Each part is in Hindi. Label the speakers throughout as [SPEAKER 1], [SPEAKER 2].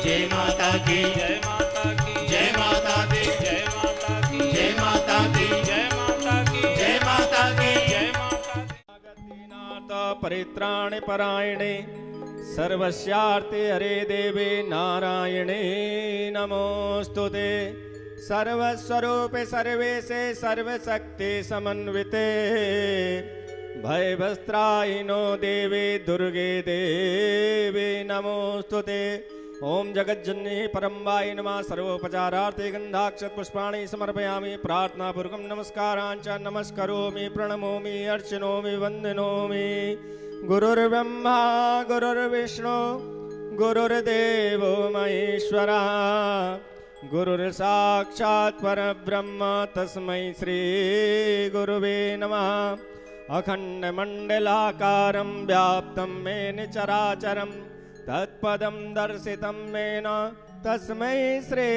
[SPEAKER 1] जय माता की,
[SPEAKER 2] जय माता की,
[SPEAKER 1] जय माता दी,
[SPEAKER 2] जय माता की,
[SPEAKER 1] जय माता दी,
[SPEAKER 2] जय माता की,
[SPEAKER 1] जय माता की,
[SPEAKER 2] जय माता की। नाथ परित्राणे परायणे सर्वस्यार्थे हरे देवे नारायणे नमोस्तुते। सर्वस्वरूपे सर्वेशे सर्वशक्ति समन्विते भयभस्त्रायिनो देवी दुर्गे देवी नमोस्तुते। ओम जगज्जननी परम्बाय नमः। सर्वोपचारार्थे गंधाक्षत पुष्पाणि समर्पयामि। प्रार्थनापूर्वकं नमस्कारांच नमस्करोमि, प्रणमोमि, अर्चनोमि, वंदनोमि। गुरुर्ब्रह्मा गुरुर्विष्णु गुरुर्देवो महेश्वरः गुरुर्साक्षात् परब्रह्म तस्मै श्री गुरुवे नमः। अखण्डमण्डलाकारं व्याप्तं येन चराचरं तत्पदं दर्शितं येन तस्मै श्री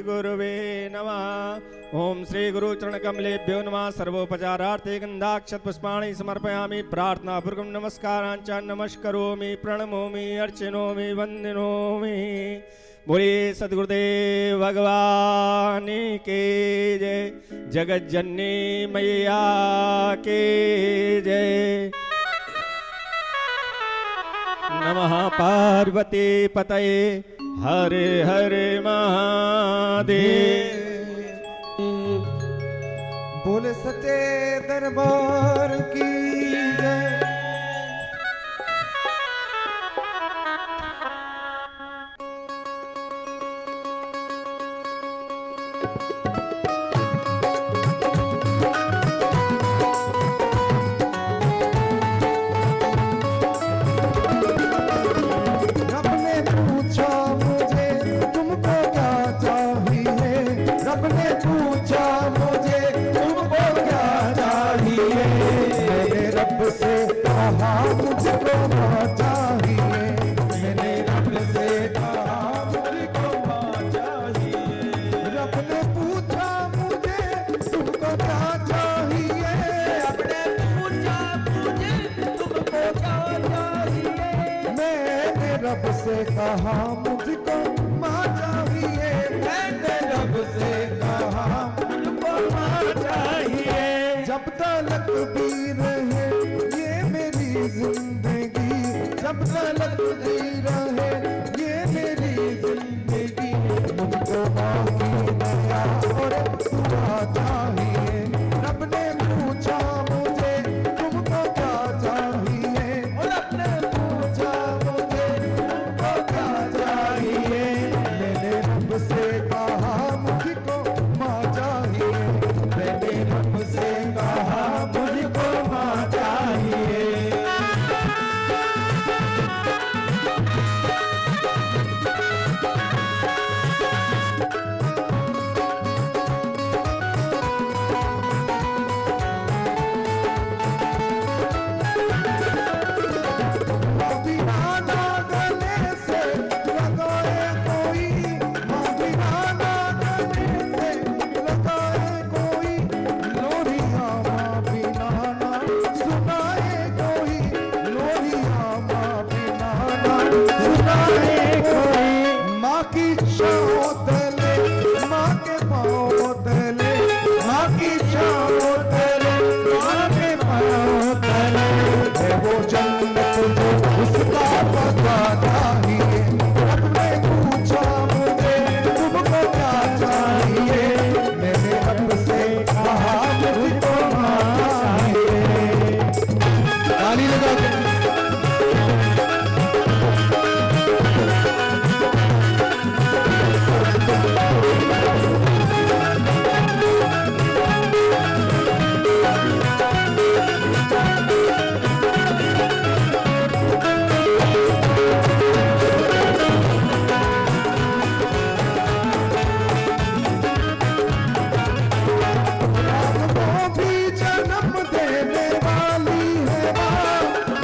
[SPEAKER 2] गुरुवे नमः। ओम श्री गुरु चरण कमलेभ्यो नमः। सर्वोपचारार्थे गंधाक्षत पुष्पाणि समर्पयामि। प्रार्थनापूर्वकं नमस्कारांच नमस्करोमि, प्रणमोमि, अर्चनोमि, वंदनोमि। बोलिए सद्गुरुदेव भगवान के जय। जगज्जननी मैया के जय। नमः पार्वती पतये हर हर महादेव।
[SPEAKER 3] बोले सच्चे दरबार की जय। रब ने पूछा मुझे तुमको क्या चाहिए, रब ने पूछा मुझे तुमको क्या चाहिए। मैंने रब से कहा मुझको माँ चाहिए, मैंने रब से कहा मुझको माँ चाहिए। रब ने पूछा मुझे तुमको क्या चाहिए, रब ने पूछा मुझे तुमको क्या चाहिए। मैंने रब से कहा मुझको माँ चाहिए, मैंने रब से कहा मुझको माँ चाहिए। जब तलक भी रहे ये मेरी जिंदगी, जब तलक भी रहे ये मेरी जिंदगी, मुझको माँ की दया और दुआ चाहिए। रब ने पूछा मुझे तुमको क्या चाहिए, रब ने पूछा मुझे तुमको क्या चाहिए। मैंने रब से कहा मुझको माँ चाहिए, मैंने रब से कहा मुझको माँ चाहिए। बिना गले से लगाए कोई, माँ बिना गले से लगाए कोई, लोरिया माँ बिना ना सुनाए कोई, लोरिया माँ बिना ना सुनाए कोई। माँ की छाँव तले, माँ के पाँव तले, माँ की छाँव तले, माँ के पाँव तले है वो जन्नत जो उसका पता चाहिए। रब ने पूछा मुझे तुमको क्या चाहिए, मैंने रब से कहा मुझको माँ चाहिए। ताली लगा के हमको भी जन्म देने वाली है माँ,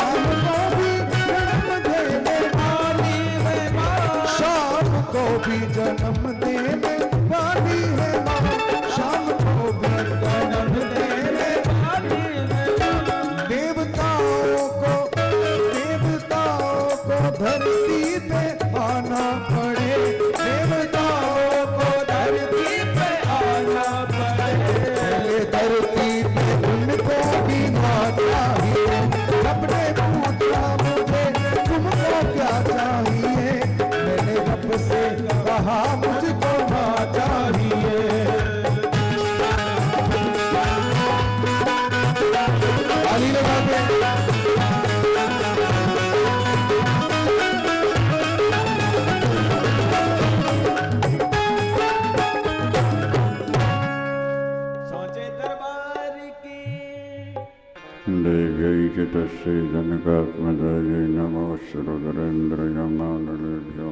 [SPEAKER 3] हमको भी जन्म देने वाली है माँ। शाम को भी जन्म देने वाली है माँ, शाम को भी जन्म देने वाली है माँ। देवताओं को धरती पे आने
[SPEAKER 4] श्री जनकात्मजायै नमो रुद्रेन्द्रयमानलेभ्यो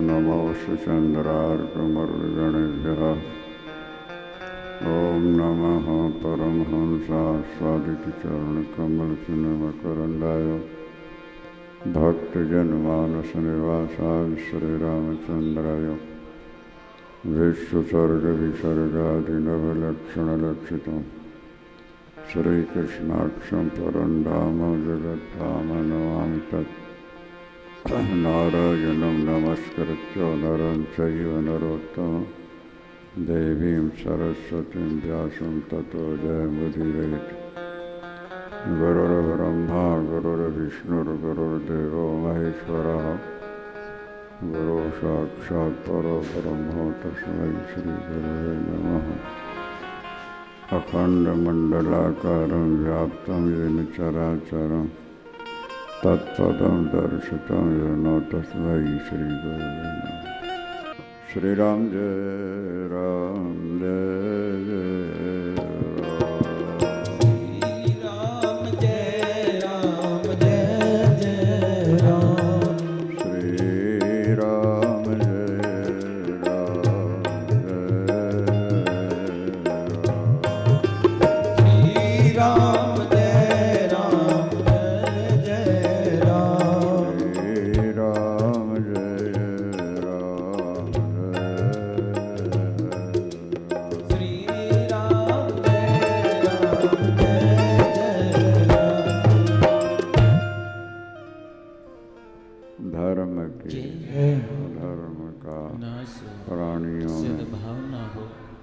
[SPEAKER 4] नमो सुचन्द्रार्कमरुगणेभ्यः। ॐ नमः परमहंसास्वादितचरणकमलचिन्मकरन्दाय भक्तजनमानसनिवासाय श्रीरामचन्द्राय विश्वसर्गविसर्गादिनवलक्षणलक्षितम् श्रीकृष्णाक्षं परं धाम जगद्धाम नमामि तत्। नारायणं नमस्कृत्य नरं चैव नरोत्तमं देवीं सरस्वतीं व्यासं ततो जयमुदीरयेत्। गुरुर्ब्रह्मा गुरुर्विष्णुर्गुरुर्देवो महेश्वरः गुरु साक्षात् परब्रह्म तस्मै श्रीगुरवे नमः। अखण्डमण्डलाकारं व्याप्तं येन चराचरं तत्पदं दर्शितं येन तस्मै श्रीगुरवे नमः। श्री राम जय राम जय जय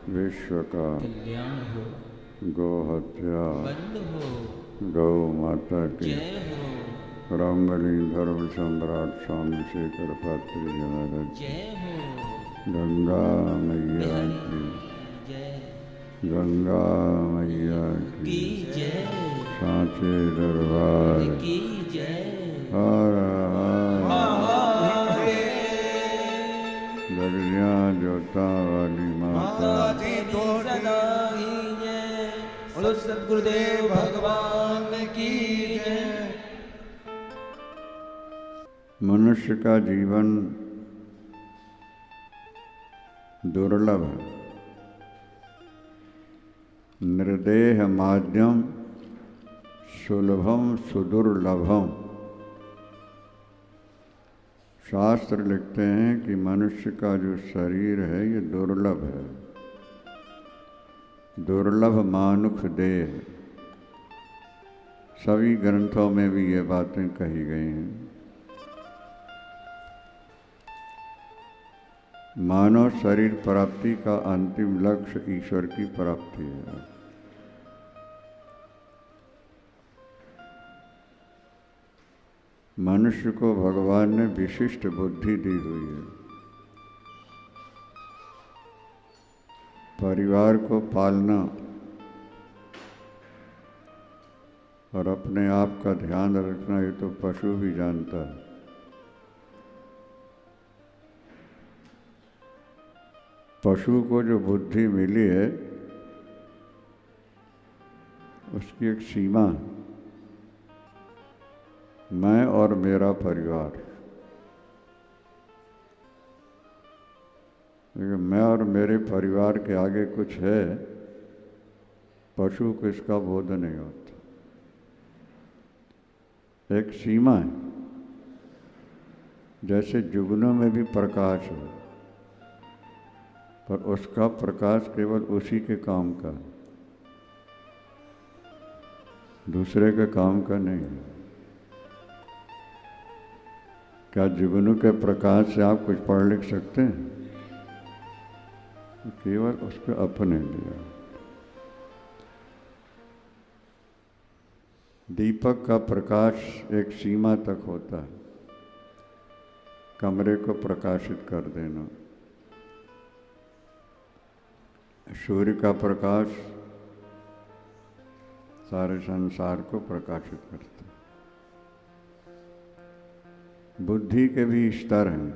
[SPEAKER 4] विश्व का
[SPEAKER 5] कल्याण हो,
[SPEAKER 4] गौ हत्या
[SPEAKER 5] बंद हो,
[SPEAKER 4] गौ माता की
[SPEAKER 5] जय हो,
[SPEAKER 4] रामबली धर्म सम्राट स्वामी शेखर पात्री महाराज
[SPEAKER 5] जय हो,
[SPEAKER 4] गंगा मैया की
[SPEAKER 5] जय
[SPEAKER 4] गंगा मैया
[SPEAKER 5] की जय,
[SPEAKER 4] सांचे दरबार
[SPEAKER 5] की जय,
[SPEAKER 4] हर हर गलियां जोता वाली माता
[SPEAKER 5] सदा ही जय। बोलो सद्गुरुदेव भगवान की जय।
[SPEAKER 4] मनुष्य का जीवन दुर्लभ है। निर्देह माध्यम सुलभम सुदुर्लभम। शास्त्र लिखते हैं कि मनुष्य का जो शरीर है ये दुर्लभ है। दुर्लभ मानुष देह। सभी ग्रंथों में भी ये बातें कही गई हैं। मानव शरीर प्राप्ति का अंतिम लक्ष्य ईश्वर की प्राप्ति है। मनुष्य को भगवान ने विशिष्ट बुद्धि दी हुई है। परिवार को पालना और अपने आप का ध्यान रखना ये तो पशु भी जानता है। पशु को जो बुद्धि मिली है उसकी एक सीमा है। मैं और मेरा परिवार। लेकिन मैं और मेरे परिवार के आगे कुछ है, पशु को इसका बोध नहीं होता। एक सीमा है। जैसे जुगनों में भी प्रकाश है, पर उसका प्रकाश केवल उसी के काम का है, दूसरे के काम का नहीं है। क्या जुगनू के प्रकाश से आप कुछ पढ़ लिख सकते हैं? केवल उसके अपने लिए। दीपक का प्रकाश एक सीमा तक होता है, कमरे को प्रकाशित कर देना। सूर्य का प्रकाश सारे संसार को प्रकाशित करता है। बुद्धि के भी स्तर हैं।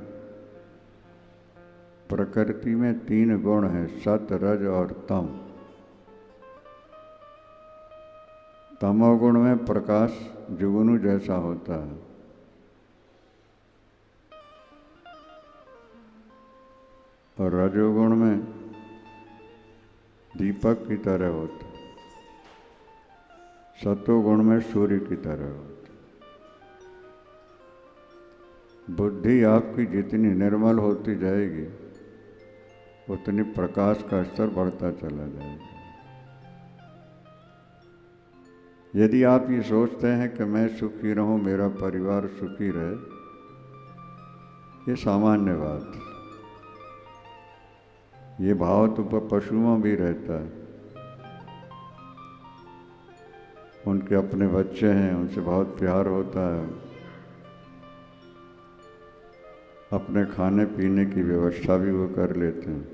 [SPEAKER 4] प्रकृति में 3 गुण हैं, सत, रज और तम। तमोगुण में प्रकाश जुगनू जैसा होता है, और रजोगुण में दीपक की तरह होता है, सतोगुण में सूर्य की तरह होता है। बुद्धि आपकी जितनी निर्मल होती जाएगी उतनी प्रकाश का स्तर बढ़ता चला जाएगा। यदि आप ये सोचते हैं कि मैं सुखी रहूं, मेरा परिवार सुखी रहे, ये सामान्य बात है। ये भाव तो पशुओं में भी रहता है। उनके अपने बच्चे हैं, उनसे बहुत प्यार होता है, अपने खाने पीने की व्यवस्था भी वो कर लेते हैं।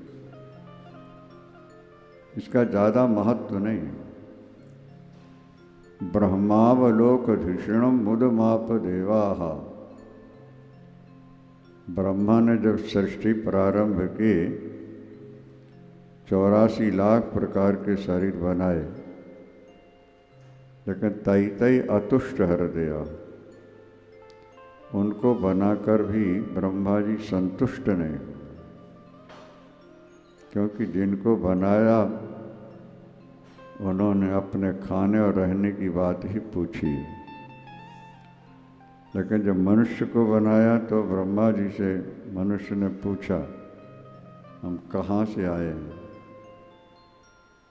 [SPEAKER 4] इसका ज़्यादा महत्व नहीं है। ब्रह्मावलोकधिषणम मुदमाप देवाहा। ब्रह्मा ने जब सृष्टि प्रारंभ की 84 लाख प्रकार के शरीर बनाए, लेकिन तई तई अतुष्ट हृदय, उनको बनाकर भी ब्रह्मा जी संतुष्ट नहीं, क्योंकि जिनको बनाया उन्होंने अपने खाने और रहने की बात ही पूछी। लेकिन जब मनुष्य को बनाया तो ब्रह्मा जी से मनुष्य ने पूछा, हम कहाँ से आए हैं,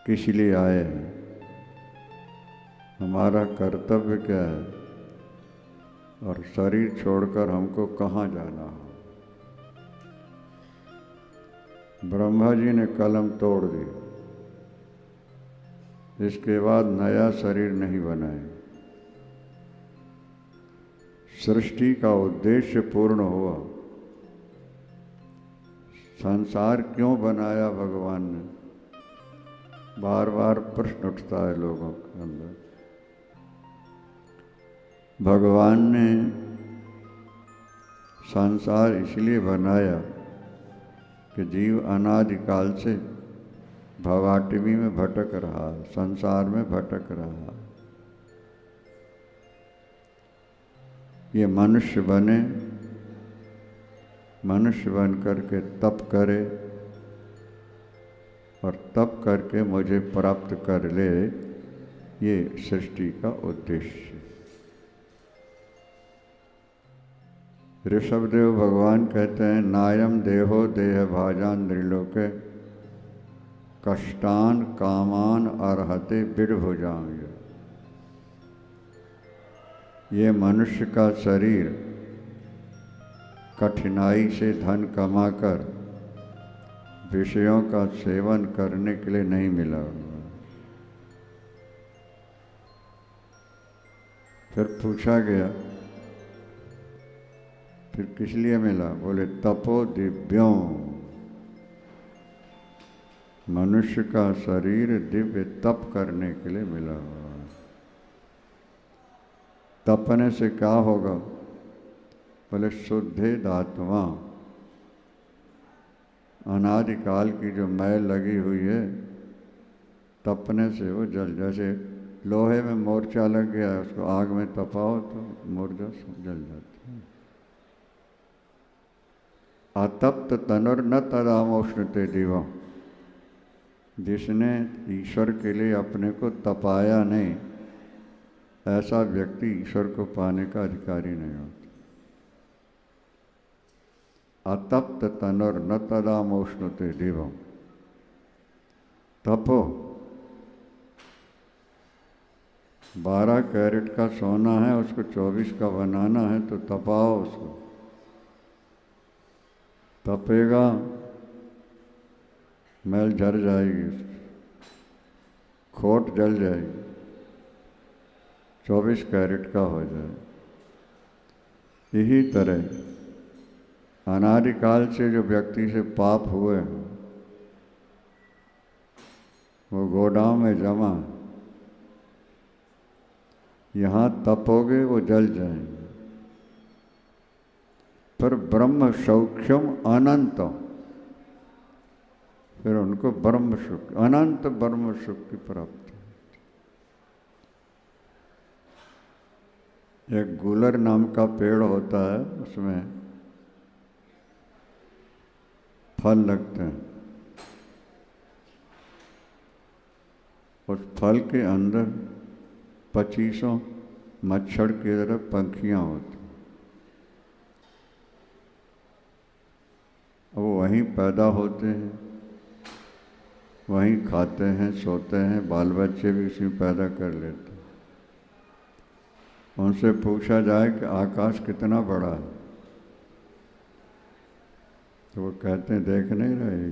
[SPEAKER 4] किस लिए आए हैं, हमारा कर्तव्य क्या है, और शरीर छोड़कर हमको कहाँ जाना हो। ब्रह्मा जी ने कलम तोड़ दी। इसके बाद नया शरीर नहीं बनाए। सृष्टि का उद्देश्य पूर्ण हुआ। संसार क्यों बनाया भगवान ने, बार बार प्रश्न उठता है लोगों के अंदर। भगवान ने संसार इसलिए बनाया कि जीव अनादिकाल से भवाटवी में भटक रहा, संसार में भटक रहा। ये मनुष्य बने, मनुष्य बन करके तप करे और तप करके मुझे प्राप्त कर ले, ये सृष्टि का उद्देश्य। ऋषभदेव भगवान कहते हैं, नायम देहो देह भाजान त्रिलोके कष्टान कामान अर्हते बिड़भुजांग। ये मनुष्य का शरीर कठिनाई से धन कमाकर विषयों का सेवन करने के लिए नहीं मिला। फिर पूछा गया, फिर किस लिए मिला? बोले तपो दिव्यों। मनुष्य का शरीर दिव्य तप करने के लिए मिला हुआ। तपने से क्या होगा? बोले शुद्धे दात्मा, अनादिकाल की जो मैल लगी हुई है, तपने से वो जल, जैसे लोहे में मोर्चा लग गया है, उसको आग में तपाओ तो मोर्चा जल जाती है। अतप्त तनुर न तदामोष्णते दिवम। जिसने ईश्वर के लिए अपने को तपाया नहीं, ऐसा व्यक्ति ईश्वर को पाने का अधिकारी नहीं होता। अतप्त तनुर न तदामोष्णते दिवम। तपो। 12 कैरेट का सोना है, उसको 24 का बनाना है, तो तपाओ उसको। तपेगा, मैल झड़ जाएगी, खोट जल जाएगी, 24 कैरेट का हो जाए। यही तरह अनादिकाल से जो व्यक्ति से पाप हुए हैं, वो गोदाम में जमा, यहाँ तपोगे वो जल जाएंगे। पर ब्रह्म सौख्यम अनंतम, फिर उनको ब्रह्म सुख, अनंत ब्रह्म सुख की प्राप्ति। एक गुलर नाम का पेड़ होता है, उसमें फल लगते हैं। उस फल के अंदर 25 मच्छर की तरह पंखियां होती, वो वहीं पैदा होते हैं, वहीं खाते हैं, सोते हैं, बाल बच्चे भी उसी में पैदा कर लेते हैं। उनसे पूछा जाए कि आकाश कितना बड़ा है, तो वो कहते हैं देख नहीं रहे,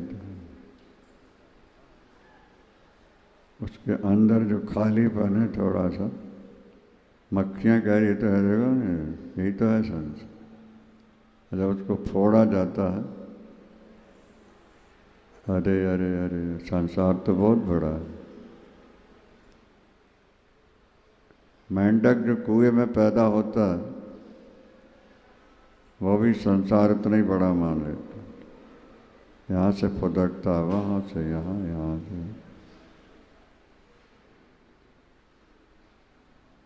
[SPEAKER 4] उसके अंदर जो खालीपन है थोड़ा सा, मक्खियाँ कह रही तो है, देखो ना, यही तो है संसार। जब उसको फोड़ा जाता है, अरे अरे अरे संसार तो बहुत बड़ा है। मेंढक जो कुएं में पैदा होता है, वो भी संसार इतना ही बड़ा मान लेता है। यहाँ से फुदकता है, वहाँ से यहाँ, यहाँ से।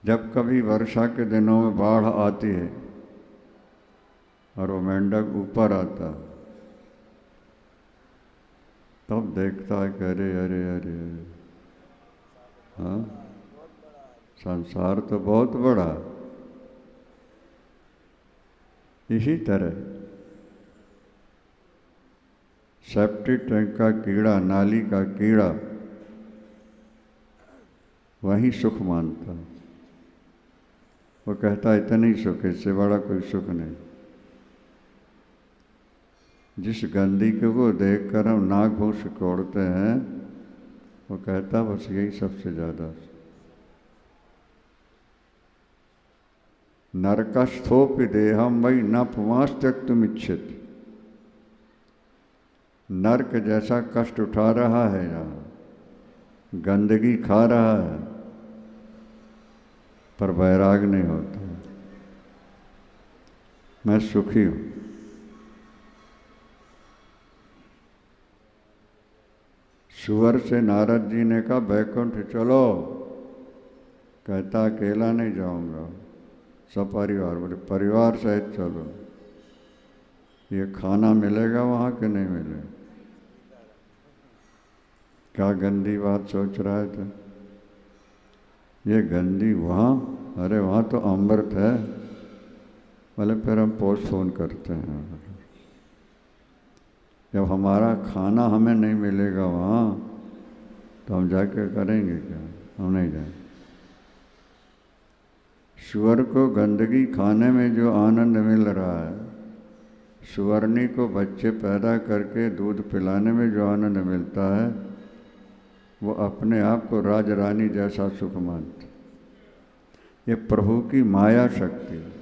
[SPEAKER 4] जब कभी वर्षा के दिनों में बाढ़ आती है और वो मेंढक ऊपर आता है, तब देखता है कि अरे अरे अरे अरे, हाँ संसार तो बहुत बड़ा है। इसी तरह सेप्टिक टैंक का कीड़ा, नाली का कीड़ा वही सुख मानता है। वो कहता है इतना ही सुख, इससे बड़ा कोई सुख नहीं। जिस गंदगी को देखकर हम नाक भूं सिकोड़ते हैं, वो कहता बस यही सबसे ज़्यादा। नरकस्थोपि देहम वही न पुमांस त्यक्तुम इच्छित। नरक जैसा कष्ट उठा रहा है, यहाँ गंदगी खा रहा है, पर वैराग नहीं होता। मैं सुखी हूँ। सुअर से नारद जी ने कहा बैकुंठ चलो, कहता अकेला नहीं जाऊंगा, सपरिवार। बोले परिवार सहित चलो। ये खाना मिलेगा वहाँ के नहीं मिलेगा? क्या गंदी बात सोच रहा है तो? ये गंदी वहाँ, अरे वहाँ तो अमृत है। बोले फिर हम पोस्टपोन करते हैं। जब हमारा खाना हमें नहीं मिलेगा वहाँ, तो हम जाके करेंगे क्या? हम नहीं जाएंगे। सुअर को गंदगी खाने में जो आनंद मिल रहा है, सुअरनी को बच्चे पैदा करके दूध पिलाने में जो आनंद मिलता है, वो अपने आप को राज रानी जैसा सुख मानते। ये प्रभु की माया शक्ति है।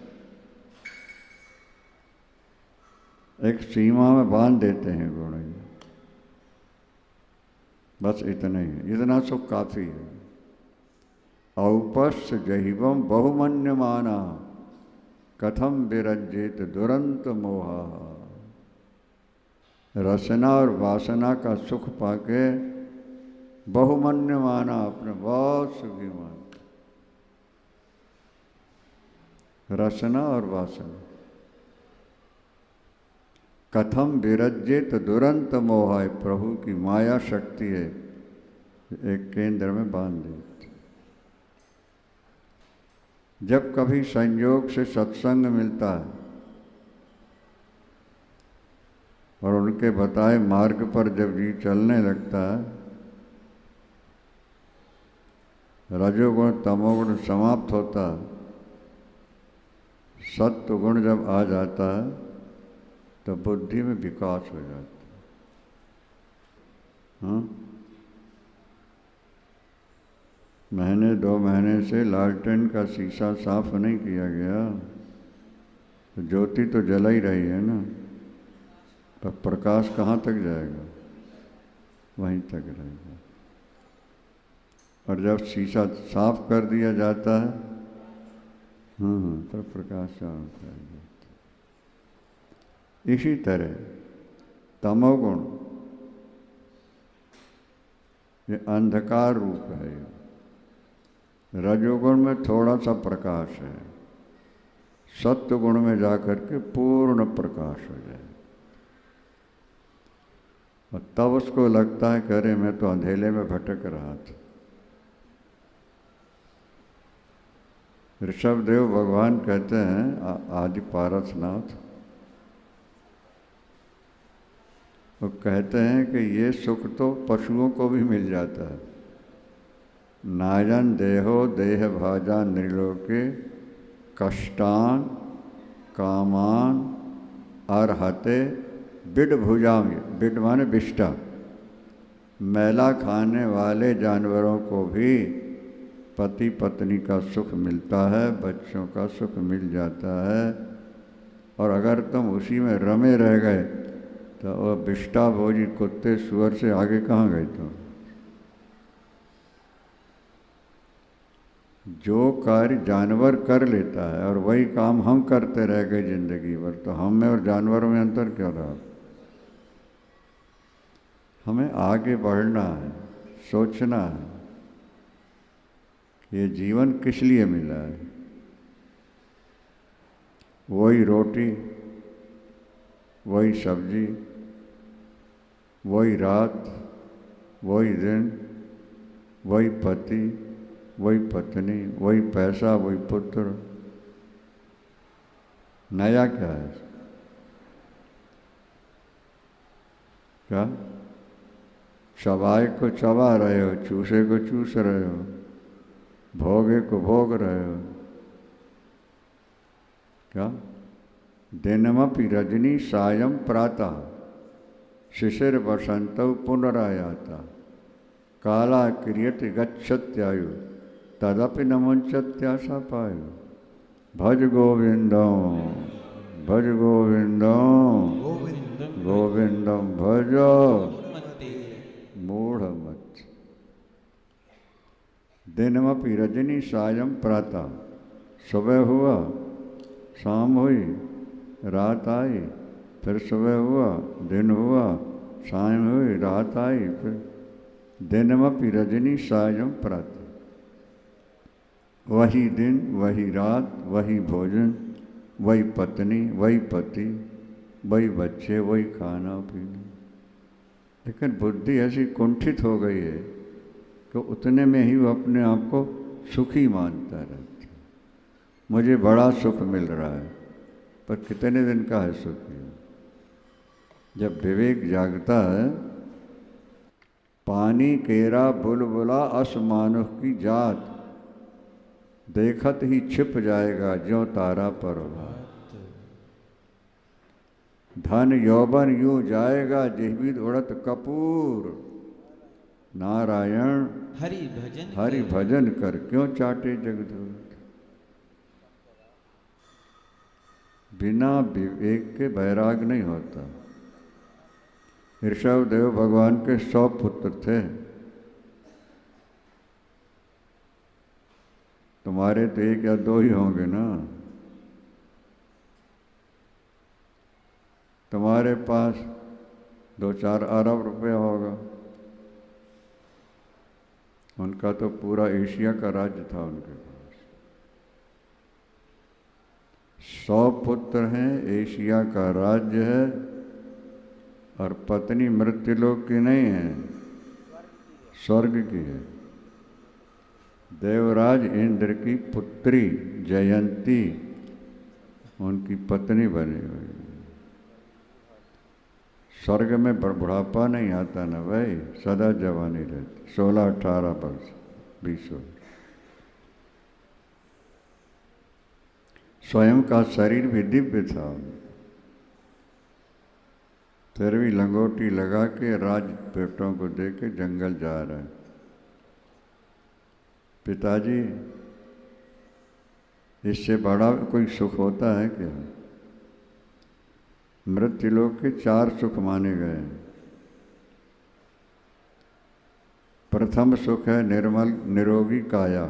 [SPEAKER 4] एक सीमा में बांध देते हैं गुण, बस इतना ही है, इतना सुख काफी है। औपस्य जहिवम बहुमन्यमाना कथम विरज्येत दुरंत मोहा। रसना और वासना का सुख पाके बहुमन्यमाना अपने बहुत सुखी मान। रसना और वासना कथम विरज्येत दुरंत मोहा, प्रभु की माया शक्ति है, एक केंद्र में बांध देती। जब कभी संयोग से सत्संग मिलता है और उनके बताए मार्ग पर जब जी चलने लगता है, रजोगुण तमोगुण समाप्त होता है, सत्व गुण जब आ जाता है, तो बुद्धि में विकास हो जाता है। हाँ, महीने 2 महीने से लालटेन का शीशा साफ नहीं किया गया, तो ज्योति तो जला ही रही है ना, तो प्रकाश कहाँ तक जाएगा? वहीं तक रहेगा। और जब शीशा साफ कर दिया जाता है, तो प्रकाश चारों तरफ। इसी तरह तमोगुण ये अंधकार रूप है। रजोगुण में थोड़ा सा प्रकाश है, सत्व गुण में जाकर के पूर्ण प्रकाश हो जाए। और तब उसको लगता है कि अरे मैं तो अंधेले में भटक रहा था। ऋषभदेव भगवान कहते हैं आदि पारसनाथ, वो कहते हैं कि ये सुख तो पशुओं को भी मिल जाता है। नायन देहो देह भाजा नृलोके कष्टान कामान अर्हते बिड भुजांग। बिड माने बिष्टा। मैला खाने वाले जानवरों को भी पति पत्नी का सुख मिलता है, बच्चों का सुख मिल जाता है। और अगर तुम उसी में रमे रह गए तो वो बिष्टा भोजी कुत्ते सुअर से आगे कहाँ गए तुम? जो कार्य जानवर कर लेता है और वही काम हम करते रह गए जिंदगी भर, तो हम में और जानवरों में अंतर क्या रहा? हमें आगे बढ़ना है, सोचना है कि ये जीवन किस लिए मिला है। वही रोटी, वही सब्जी, वही रात, वही दिन, वही पति, वही पत्नी, वही पैसा, वही पुत्र। नया क्या है? क्या चबाए को चबा रहे हो, चूसे को चूस रहे हो, भोगे को भोग रहे हो। क्या दिनमपि रजनी सायं प्रातः शिशिर वसंतौ पुनरायाता काला क्रियते गच्छत्यायु तदपि न मुंचत्याशा पायु। भज गोविंदम भज गोविंदम गोविंदम भज मूढ़मत। दिनमपि रजनी सायं प्रातः। सुबह हुआ, शाम हुई, रात आई, फिर सुबह हुआ, दिन हुआ, शाम हुई, रात आई, फिर दिनमपि रजनी सायं प्रातः। वही दिन, वही रात, वही भोजन, वही पत्नी, वही पति, वही बच्चे, वही खाना पीना। लेकिन बुद्धि ऐसी कुंठित हो गई है कि उतने में ही वो अपने आप को सुखी मानता रहता है। मुझे बड़ा सुख मिल रहा है, पर कितने दिन का है सुख? जब विवेक जागता है, पानी केरा बुलबुला असमानुष की जात, देखत ही छिप जाएगा ज्यों तारा परभात। धन यौवन यूं जाएगा जिहविद उड़त कपूर, नारायण हरि भजन कर क्यों चाटे जगधूत। बिना विवेक के वैराग नहीं होता। ऋषभदेव भगवान के 100 पुत्र थे। तुम्हारे तो 1 या 2 ही होंगे ना। तुम्हारे पास 2-4 अरब रुपया होगा। उनका तो पूरा एशिया का राज्य था उनके पास। 100 पुत्र हैं, एशिया का राज्य है, और पत्नी मृत्युलोक की नहीं है, स्वर्ग की है। देवराज इंद्र की पुत्री जयंती उनकी पत्नी बनी हुई। स्वर्ग में बुढ़ापा नहीं आता ना भाई, सदा जवानी रहती। 16-18 वर्ष, 20 वर्ष। स्वयं का शरीर भी दिव्य था, फिर भी लंगोटी लगा के राज बेटों को दे के जंगल जा रहे हैं। पिताजी, इससे बड़ा कोई सुख होता है क्या? मृत्युलोक के 4 सुख माने गए। प्रथम सुख है निर्मल निरोगी काया।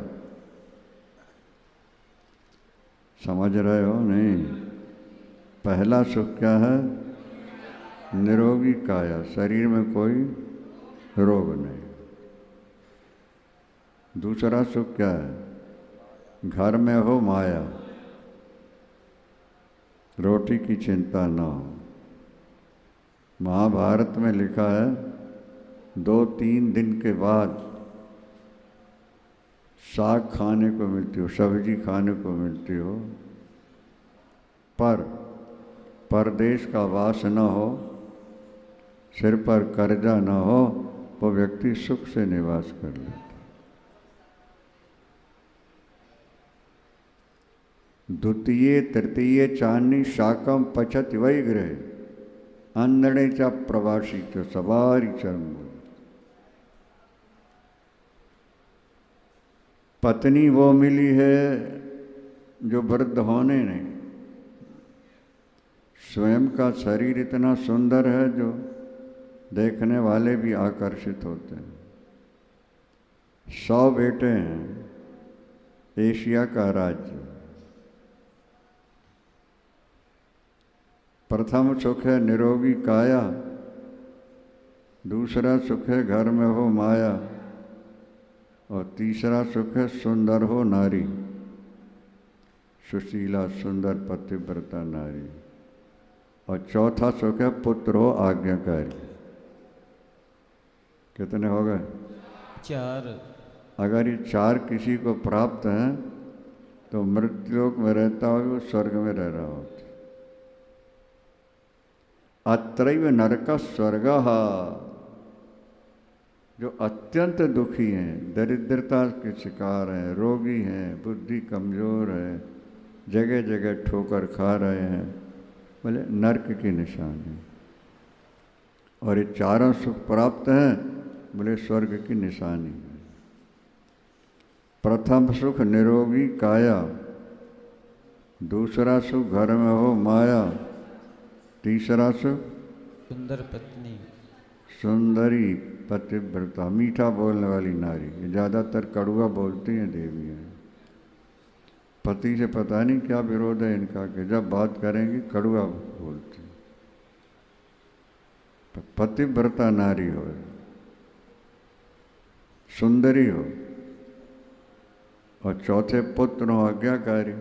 [SPEAKER 4] समझ रहे हो नहीं? पहला सुख क्या है? निरोगी काया, शरीर में कोई रोग नहीं। दूसरा सुख क्या है? घर में हो माया, रोटी की चिंता न हो। महाभारत में लिखा है 2-3 दिन के बाद साग खाने को मिलती हो, सब्जी खाने को मिलती हो, पर परदेश का वास न हो, सिर पर कर्जा न हो, वो व्यक्ति सुख से निवास कर लेता। द्वितीय तृतीय चांदी शाकम पचत वही ग्रह अंधणेचा प्रवासी तो सवारी चरम। पत्नी वो मिली है जो वृद्ध होने नहीं, स्वयं का शरीर इतना सुंदर है जो देखने वाले भी आकर्षित होते हैं। 100 बेटे हैं, एशिया का राज्य। प्रथम सुख है निरोगी काया, दूसरा सुख है घर में हो माया, और तीसरा सुख है सुंदर हो नारी, सुशीला सुंदर पतिव्रता नारी, और चौथा सुख है पुत्र हो आज्ञाकारी। कितने हो गए?
[SPEAKER 5] 4।
[SPEAKER 4] अगर ये 4 किसी को प्राप्त हैं तो मृत्युलोक में रहता हो, वो स्वर्ग में रह रहा होता। अत्रैव नरक स्वर्ग, जो अत्यंत दुखी हैं, दरिद्रता के शिकार हैं, रोगी हैं, बुद्धि कमजोर है, जगह जगह ठोकर खा रहे हैं, बोले नरक की निशानी। और ये चारों सुख प्राप्त हैं, बोले स्वर्ग की निशानी है। प्रथम सुख निरोगी काया, दूसरा सुख घर में हो माया, तीसरा सुख
[SPEAKER 5] सुंदर पत्नी,
[SPEAKER 4] सुंदरी पतिव्रता, मीठा बोलने वाली नारी। ये ज़्यादातर कड़ुआ बोलती हैं देवियाँ। पति से पता नहीं क्या विरोध है इनका कि जब बात करेंगी कड़ुआ बोलती। पतिव्रता नारी हो, सुंदरी हो, और चौथे पुत्र हो आज्ञाकारी।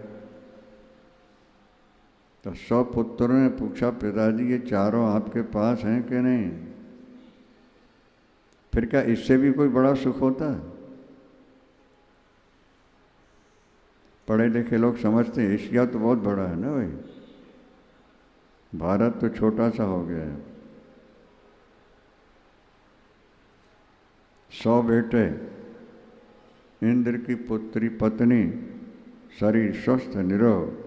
[SPEAKER 4] तो 100 पुत्रों ने पूछा, पिताजी ये चारों आपके पास हैं कि नहीं? फिर क्या इससे भी कोई बड़ा सुख होता है? पढ़े लिखे लोग समझते हैं एशिया तो बहुत बड़ा है ना भाई, भारत तो छोटा सा हो गया है। 100 बेटे, इंद्र की पुत्री पत्नी, शरीर स्वस्थ निरोग।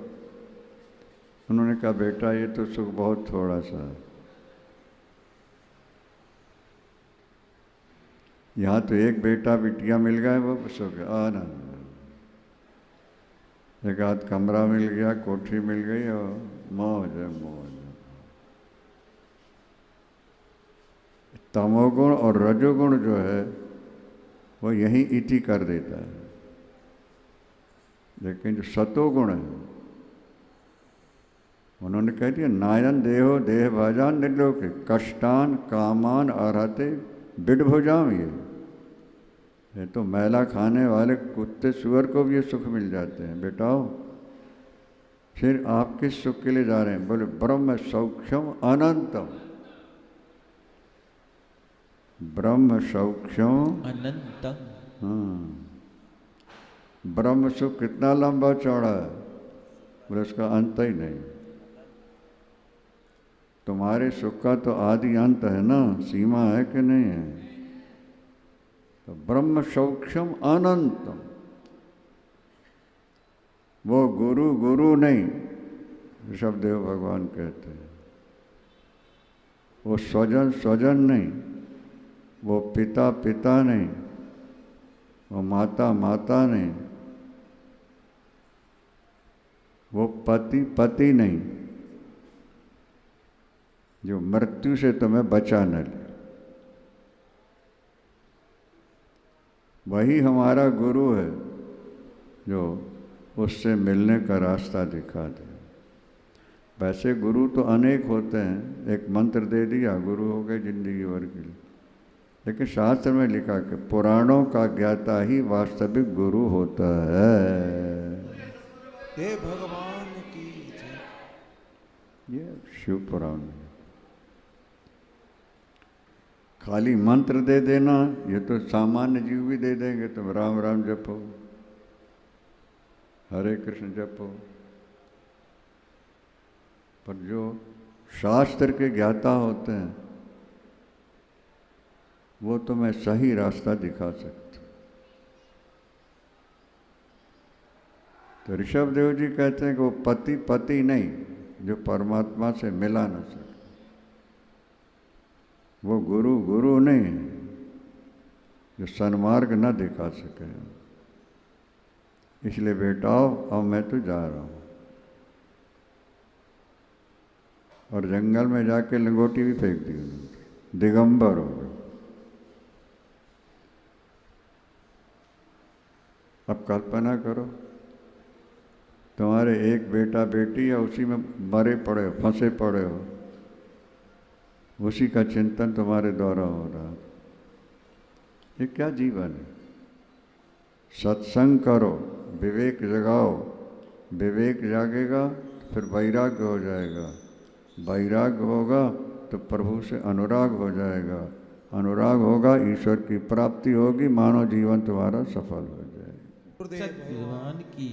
[SPEAKER 4] उन्होंने कहा बेटा ये तो सुख बहुत थोड़ा सा है, यहाँ तो एक बेटा बिटिया मिल गए वो सुख आनंद, एक आध कमरा मिल गया, कोठी मिल गई और मौज है मौज। तमोगुण और रजोगुण जो है वो यही इति कर देता है, लेकिन जो सतोगुण है उन्होंने कह दिया नायन देहो देह भाजान निर्लोके कष्टान कामान अर्हते बिडभुजाम। ये तो मैला खाने वाले कुत्ते सुअर को भी ये सुख मिल जाते हैं। बेटाओ फिर आप किस सुख के लिए जा रहे हैं? बोले ब्रह्म सौख्यम अनंतम, ब्रह्म सौख्यम
[SPEAKER 5] अनंतम।
[SPEAKER 4] हाँ, ब्रह्म सुख कितना लंबा चौड़ा है, बोले उसका अंत ही नहीं। तुम्हारे सुख का तो आदि अंत है ना, सीमा है कि नहीं है? तो ब्रह्म सौख्यम अनंतम, वो गुरु गुरु नहीं, ऋषभदेव भगवान कहते हैं। वो स्वजन स्वजन नहीं, वो पिता पिता नहीं, वो माता माता नहीं, वो पति पति नहीं, जो मृत्यु से तुम्हें बचा न ले। वही हमारा गुरु है जो उससे मिलने का रास्ता दिखा दे। वैसे गुरु तो अनेक होते हैं, एक मंत्र दे दिया गुरु हो गए जिंदगी भर के लिए, लेकिन शास्त्र में लिखा कि पुराणों का ज्ञाता ही वास्तविक गुरु होता है।
[SPEAKER 3] हे भगवान की जय।
[SPEAKER 4] ये शिव पुराण है। खाली मंत्र दे देना ये तो सामान्य जीव भी दे देंगे, तुम राम राम जपो, हरे कृष्ण जपो, पर जो शास्त्र के ज्ञाता होते हैं वो तुम्हें सही रास्ता दिखा सकते। तो ऋषभ देव जी कहते हैं कि वो पति पति नहीं जो परमात्मा से मिला न सके, वो गुरु गुरु नहीं जो सन्मार्ग न दिखा सके। इसलिए बेटाओ अब मैं तो जा रहा हूँ, और जंगल में जाके लंगोटी भी फेंक दी उन्होंने, दिगंबर हो गए। अब कल्पना करो तुम्हारे एक बेटा बेटी या उसी में मरे पड़े हो, फंसे पड़े हो, उसी का चिंतन तुम्हारे द्वारा हो रहा। ये क्या जीवन है? सत्संग करो, विवेक जगाओ, विवेक जागेगा तो फिर वैराग्य हो जाएगा, वैराग्य होगा तो प्रभु से अनुराग हो जाएगा, अनुराग होगा ईश्वर की प्राप्ति होगी, मानव जीवन तुम्हारा सफल हो जाएगा।
[SPEAKER 5] भगवान की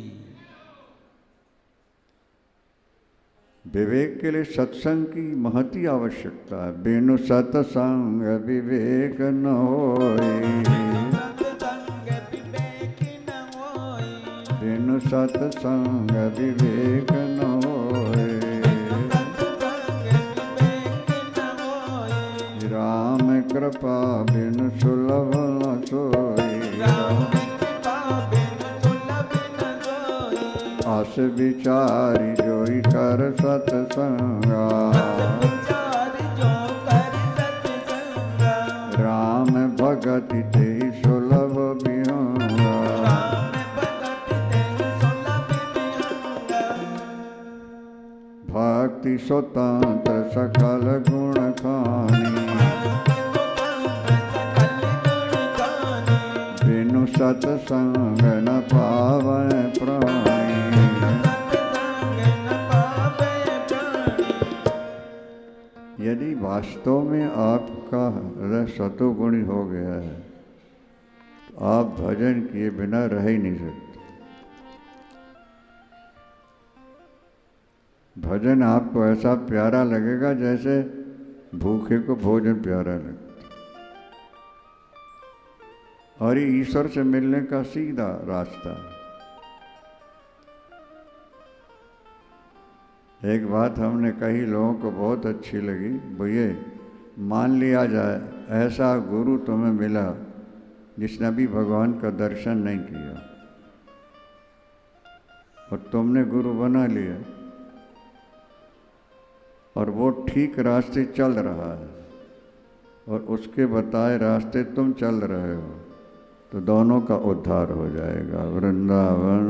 [SPEAKER 4] विवेक के लिए सत्संग की महती आवश्यकता है। बिनु सत्संग विवेक न होए, बिनु सत्संग विवेक न होए, राम कृपा बिनु सुलभ न सोए, आस विचारी जोई कर सत्संगा, राम भगति ते सुलभ बिहंगा, भक्ति स्वतंत्र सकल गुण खानी, बिनु सत्संग न पावै प्राणी, यदि वास्तव में आपका हृदय सतोगुणी हो गया है तो आप भजन किए बिना रह ही नहीं सकते। भजन आपको ऐसा प्यारा लगेगा जैसे भूखे को भोजन प्यारा लगता, और ये ईश्वर से मिलने का सीधा रास्ता है। एक बात हमने कही, लोगों को बहुत अच्छी लगी, वो ये मान लिया जाए ऐसा गुरु तुम्हें मिला जिसने भी भगवान का दर्शन नहीं किया, और तुमने गुरु बना लिया, और वो ठीक रास्ते चल रहा है और उसके बताए रास्ते तुम चल रहे हो, तो दोनों का उद्धार हो जाएगा। वृंदावन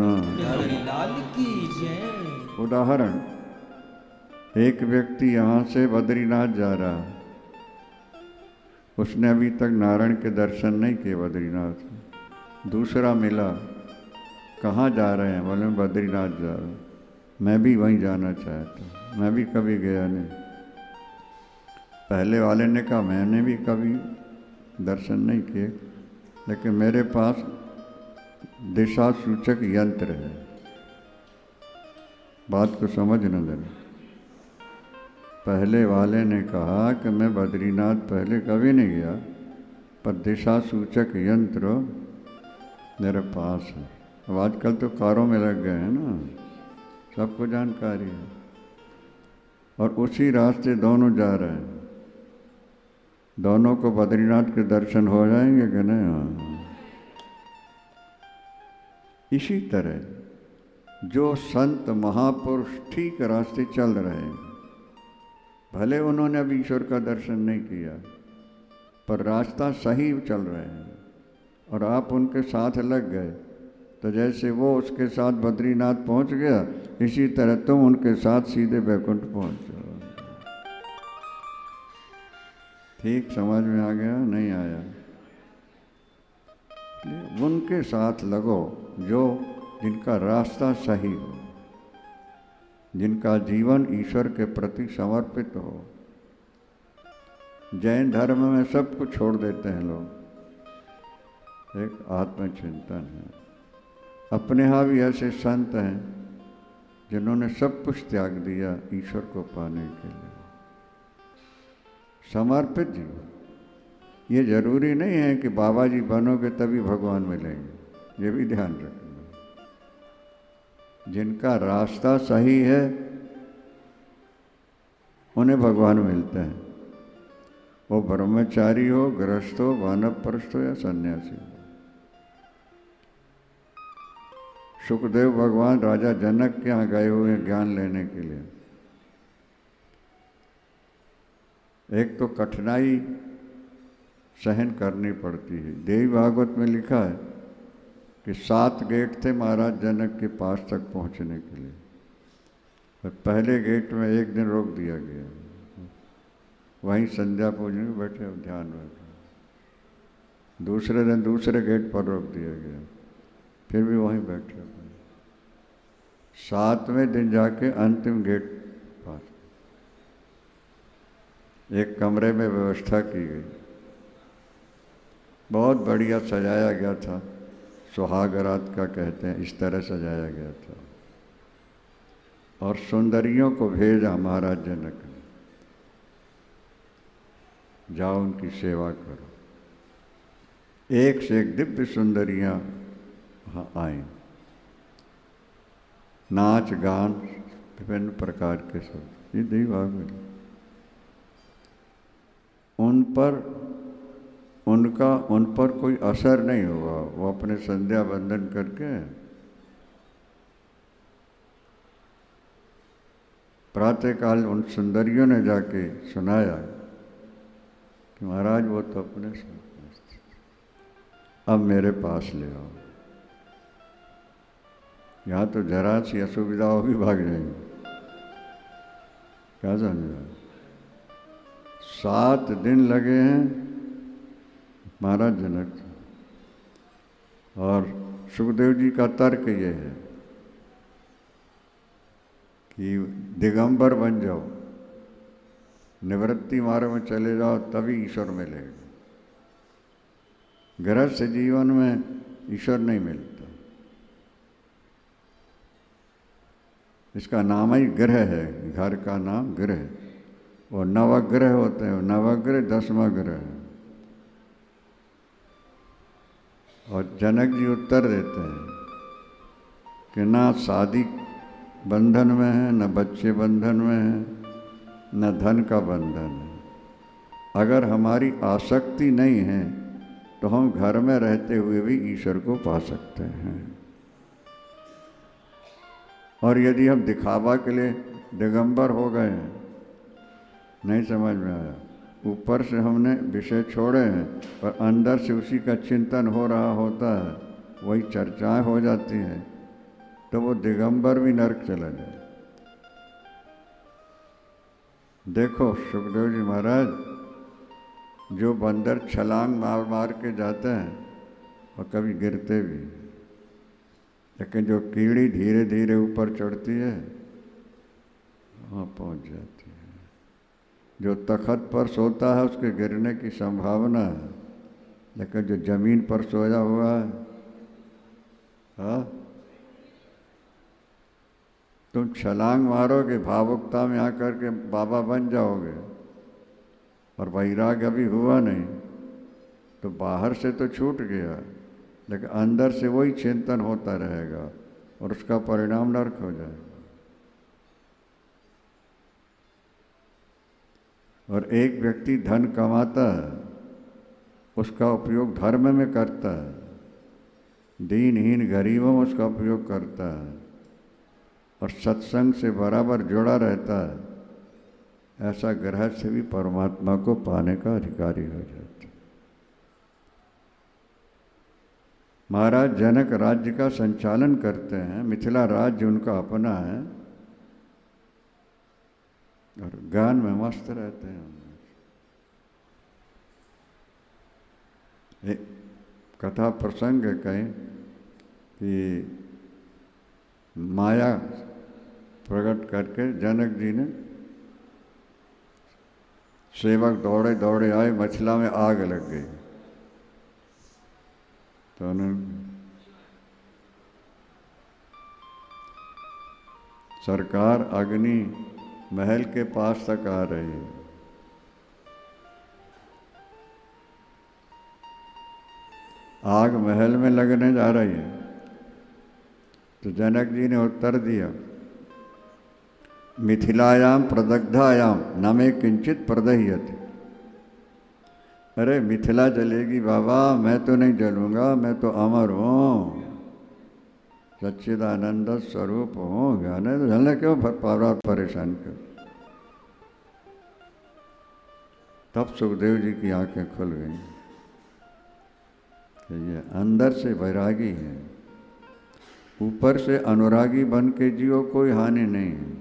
[SPEAKER 5] लाल की जय।
[SPEAKER 4] उदाहरण, एक व्यक्ति यहाँ से बद्रीनाथ जा रहा है, उसने अभी तक नारायण के दर्शन नहीं किए बद्रीनाथ। दूसरा मिला, कहाँ जा रहे हैं? बोले बद्रीनाथ जा रहा हूँ। मैं भी वहीं जाना चाहता हूँ, मैं भी कभी गया नहीं। पहले वाले ने कहा मैंने भी कभी दर्शन नहीं किए, लेकिन मेरे पास दिशा सूचक यंत्र है। बात को समझना जरा। पहले वाले ने कहा कि मैं बद्रीनाथ पहले कभी नहीं गया, पर दिशा सूचक यंत्र मेरे पास है। अब आजकल तो कारों में लग गए हैं ना, सबको जानकारी है, और उसी रास्ते दोनों जा रहे हैं। दोनों को बद्रीनाथ के दर्शन हो जाएंगे कि नहीं? हाँ। इसी तरह जो संत महापुरुष ठीक रास्ते चल रहे हैं, भले उन्होंने अभी ईश्वर का दर्शन नहीं किया, पर रास्ता सही चल रहे हैं, और आप उनके साथ लग गए, तो जैसे वो उसके साथ बद्रीनाथ पहुंच गया, इसी तरह तुम उनके साथ सीधे वैकुंठ पहुंच जाओ। ठीक समझ में आ गया? नहीं आया? उनके साथ लगो जो जिनका रास्ता सही हो। जिनका जीवन ईश्वर के प्रति समर्पित हो। जैन धर्म में सब कुछ छोड़ देते हैं लोग, एक आत्मचिंतन है। अपने यहाँ भी ऐसे संत हैं जिन्होंने सब कुछ त्याग दिया ईश्वर को पाने के लिए, समर्पित जीवन। ये जरूरी नहीं है कि बाबा जी बनोगे तभी भगवान मिलेंगे, ये भी ध्यान रखना। जिनका रास्ता सही है उन्हें भगवान मिलते हैं, वो ब्रह्मचारी हो, गृहस्थ हो, वानप्रस्थ हो या सन्यासी हो। सुखदेव भगवान राजा जनक के यहाँ गए हुए ज्ञान लेने के लिए। एक तो कठिनाई सहन करनी पड़ती है। देवी भागवत में लिखा है कि 7 गेट थे महाराज जनक के पास तक पहुँचने के लिए। तो पहले गेट में एक दिन रोक दिया गया, वहीं संध्या पूजन में बैठे, अब ध्यान बैठे। दूसरे दिन दूसरे गेट पर रोक दिया गया, फिर भी वहीं बैठे। 7वें दिन जाके अंतिम गेट पास एक कमरे में व्यवस्था की गई, बहुत बढ़िया सजाया गया था, सुहाग रात का कहते हैं, इस तरह सजाया गया था। और सुंदरियों को भेजा महाराज जनक ने, जाओ उनकी सेवा करो। एक से एक दिव्य सुंदरियां वहाँ आई, नाच गान विभिन्न प्रकार के सब। ये देवी भागवत, उन पर कोई असर नहीं हुआ। वो अपने संध्या बंदन करके प्रातःकाल उन सुंदरियों ने जाके सुनाया कि महाराज वो तो अपने से, अब मेरे पास ले आओ। यहाँ तो जरा सी असुविधा होगी भाग जाएंगे, क्या समझा। 7 दिन लगे हैं महाराज जनक। और सुखदेव जी का तर्क ये है कि दिगंबर बन जाओ, निवृत्ति मार्ग में चले जाओ, तभी ईश्वर मिलेगा। गृहस्थ जीवन में ईश्वर नहीं मिलता। इसका नाम ही ग्रह है, घर का नाम ग्रह। वो नवग्रह होते हैं, नवग्रह 10वां ग्रह है। और जनक जी उत्तर देते हैं कि ना शादी बंधन में है, न बच्चे बंधन में है, न धन का बंधन है। अगर हमारी आसक्ति नहीं है तो हम घर में रहते हुए भी ईश्वर को पा सकते हैं। और यदि हम दिखावा के लिए दिगंबर हो गए हैं, नहीं समझ में आया, ऊपर से हमने विषय छोड़े हैं पर अंदर से उसी का चिंतन हो रहा होता है, वही चर्चाएं हो जाती हैं, तो वो दिगंबर भी नरक चला जाए। देखो सुखदेव जी महाराज, जो बंदर छलांग मार मार के जाते हैं और कभी गिरते भी, लेकिन जो कीड़ी धीरे धीरे ऊपर चढ़ती है वहाँ पहुँच जाती है। जो तखत पर सोता है उसके गिरने की संभावना है, लेकिन जो जमीन पर सोया हुआ है, हाँ, तुम छलांग मारोगे, भावुकता में आकर के बाबा बन जाओगे, और वैराग्य अभी हुआ नहीं तो बाहर से तो छूट गया, लेकिन अंदर से वही चिंतन होता रहेगा और उसका परिणाम नरक हो जाएगा। और एक व्यक्ति धन कमाता है, उसका उपयोग धर्म में करता है, दीनहीन गरीबों में उसका उपयोग करता है और सत्संग से बराबर जुड़ा रहता है, ऐसा गृहस्थ भी परमात्मा को पाने का अधिकारी हो जाता है। महाराज जनक राज्य का संचालन करते हैं, मिथिला राज्य उनका अपना है और ज्ञान में मस्त रहते हैं। एक कथा प्रसंग है कहीं कि माया प्रकट करके जनक जी ने, सेवक दौड़े दौड़े आए, मछला में आग लग गई। तो उन्होंने सरकार अग्नि महल के पास तक आ रही है। आग महल में लगने जा रही है। तो जनक जी ने उत्तर दिया, मिथिलायाम प्रदग्धायाम न मे किंचित प्रदह्यते। अरे मिथिला जलेगी बाबा, मैं तो नहीं जलूंगा, मैं तो अमर हूँ, सच्चिदानंद स्वरूप हूँ, ज्ञान है तो जलने क्यों परेशान कर। तब सुखदेव जी की आंखें खुल गई कि ये अंदर से वैरागी है, ऊपर से अनुरागी बन के जियो, कोई हानि नहीं है,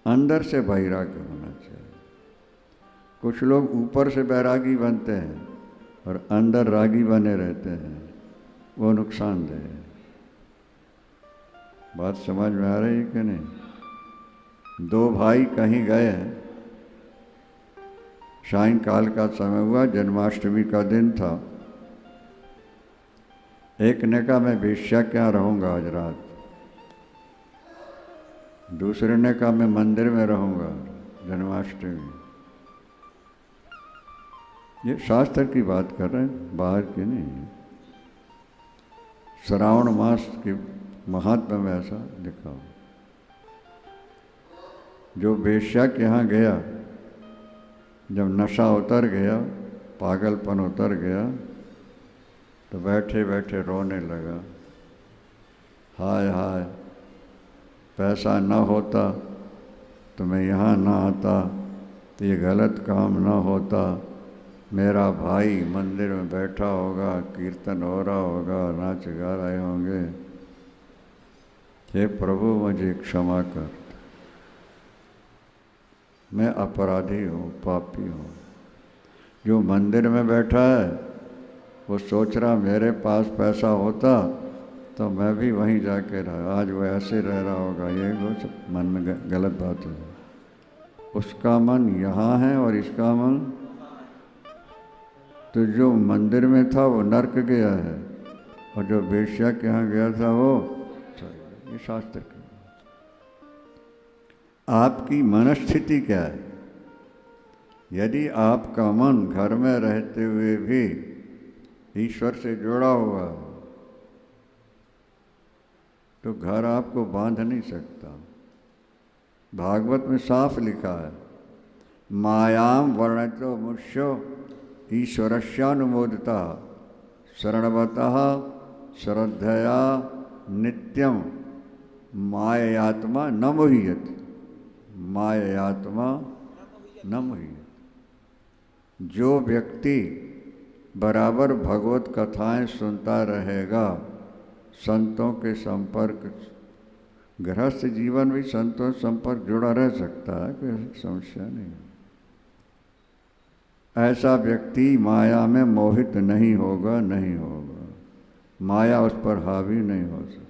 [SPEAKER 4] अंदर से वैराग्य होना चाहिए। कुछ लोग ऊपर से वैरागी बनते हैं और अंदर रागी बने रहते हैं, वो नुकसानदेह है। बात समझ में आ रही है कि नहीं? दो भाई कहीं गए हैं, सायंकाल का समय हुआ, जन्माष्टमी का दिन था। एक ने कहा मैं वेश्या क्या रहूँगा आज रात, दूसरे ने कहा मैं मंदिर में रहूँगा जन्माष्टमी। ये शास्त्र की बात कर रहे हैं, बाहर की नहीं। श्रावण मास के महात्मा में ऐसा लिखा हो। जो वेश्या के यहाँ गया, जब नशा उतर गया, पागलपन उतर गया, तो बैठे बैठे रोने लगा, हाय हाय पैसा ना होता तो मैं यहाँ ना आता, तो ये गलत काम ना होता, मेरा भाई मंदिर में बैठा होगा, कीर्तन हो रहा होगा, नाच गा रहे होंगे, हे प्रभु मुझे क्षमा कर, मैं अपराधी हूँ, पापी हूँ। जो मंदिर में बैठा है वो सोच रहा मेरे पास पैसा होता तो मैं भी वहीं जाके रहा, आज वो ऐसे रह रहा होगा, ये वो सब मन में गलत बात है। उसका मन यहाँ है और इसका मन, तो जो मंदिर में था वो नर्क गया है और जो वेश्या के यहाँ गया था वो, ये शास्त्र की। आपकी मनस्थिति क्या है? यदि आपका मन घर में रहते हुए भी ईश्वर से जुड़ा हुआ है तो घर आपको बांध नहीं सकता। भागवत में साफ लिखा है, मायाम वर्णतो मुष्यो ईश्वरस्यानुमोदिता शरणवतः श्रद्धया नित्यम मायात्मा न मोह्यते, मायात्मा न मोह्यते। जो व्यक्ति बराबर भगवत कथाएं सुनता रहेगा, संतों के संपर्क, गृहस्थ जीवन भी संतों से संपर्क जुड़ा रह सकता है, कोई समस्या नहीं। ऐसा व्यक्ति माया में मोहित नहीं होगा, नहीं होगा, माया उस पर हावी नहीं हो सकती।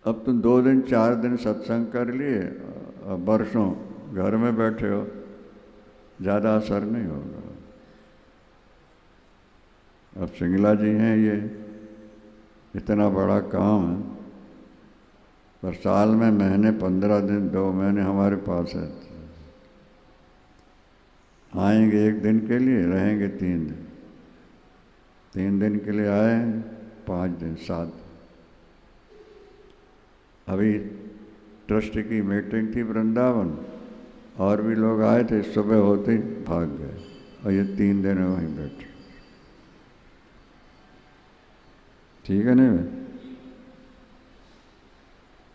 [SPEAKER 4] अब तुम 2 दिन 4 दिन सत्संग कर लिए, अब वर्षों घर में बैठे हो, ज़्यादा असर नहीं होगा। अब सिंगला जी हैं, ये इतना बड़ा काम है, पर साल में महीने 15 दिन 2 महीने हमारे पास है। आएंगे 1 दिन के लिए, रहेंगे 3 दिन, 3 दिन के लिए आए, 5 दिन 7 दिन। अभी ट्रस्ट की मीटिंग थी वृंदावन, और भी लोग आए थे, सुबह होते ही भाग गए, और ये 3 दिन वहीं बैठे। ठीक है नहीं?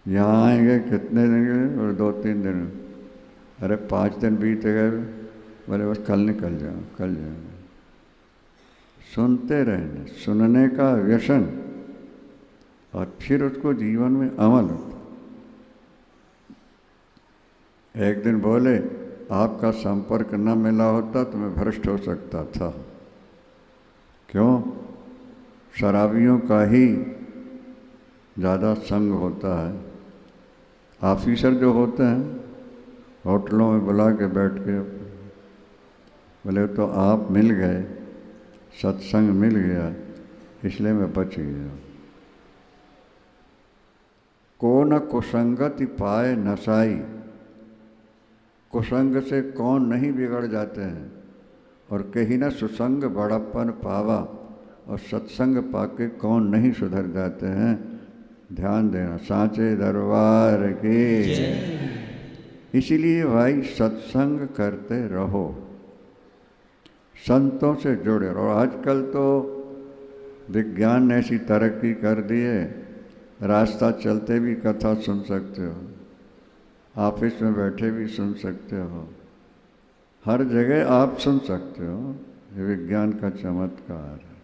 [SPEAKER 4] यहाँ आएंगे कितने दिन के लिए? और 2-3 दिन। अरे 5 दिन बीत गए, बोले बस कल निकल जाओ, कल जाओ। सुनते रहने, सुनने का व्यसन, और फिर उसको जीवन में अमल होता। एक दिन बोले आपका संपर्क न मिला होता तो मैं भ्रष्ट हो सकता था। क्यों? शराबियों का ही ज़्यादा संग होता है। ऑफिसर जो होते हैं होटलों में बुला के बैठ के बोले तो आप मिल गए, सत्संग मिल गया, इसलिए मैं बच गया। को न कुसंगति पाए नसाई, कुसंग से कौन नहीं बिगड़ जाते हैं, और कहीं न सुसंग बड़प्पन पावा, और सत्संग पाके कौन नहीं सुधर जाते हैं। ध्यान देना, सांचे दरबार के। इसीलिए भाई सत्संग करते रहो, संतों से जुड़े रहो। आजकल तो विज्ञान ने ऐसी तरक्की कर दी है, रास्ता चलते भी कथा सुन सकते हो, ऑफिस में बैठे भी सुन सकते हो, हर जगह आप सुन सकते हो। ये विज्ञान का चमत्कार है।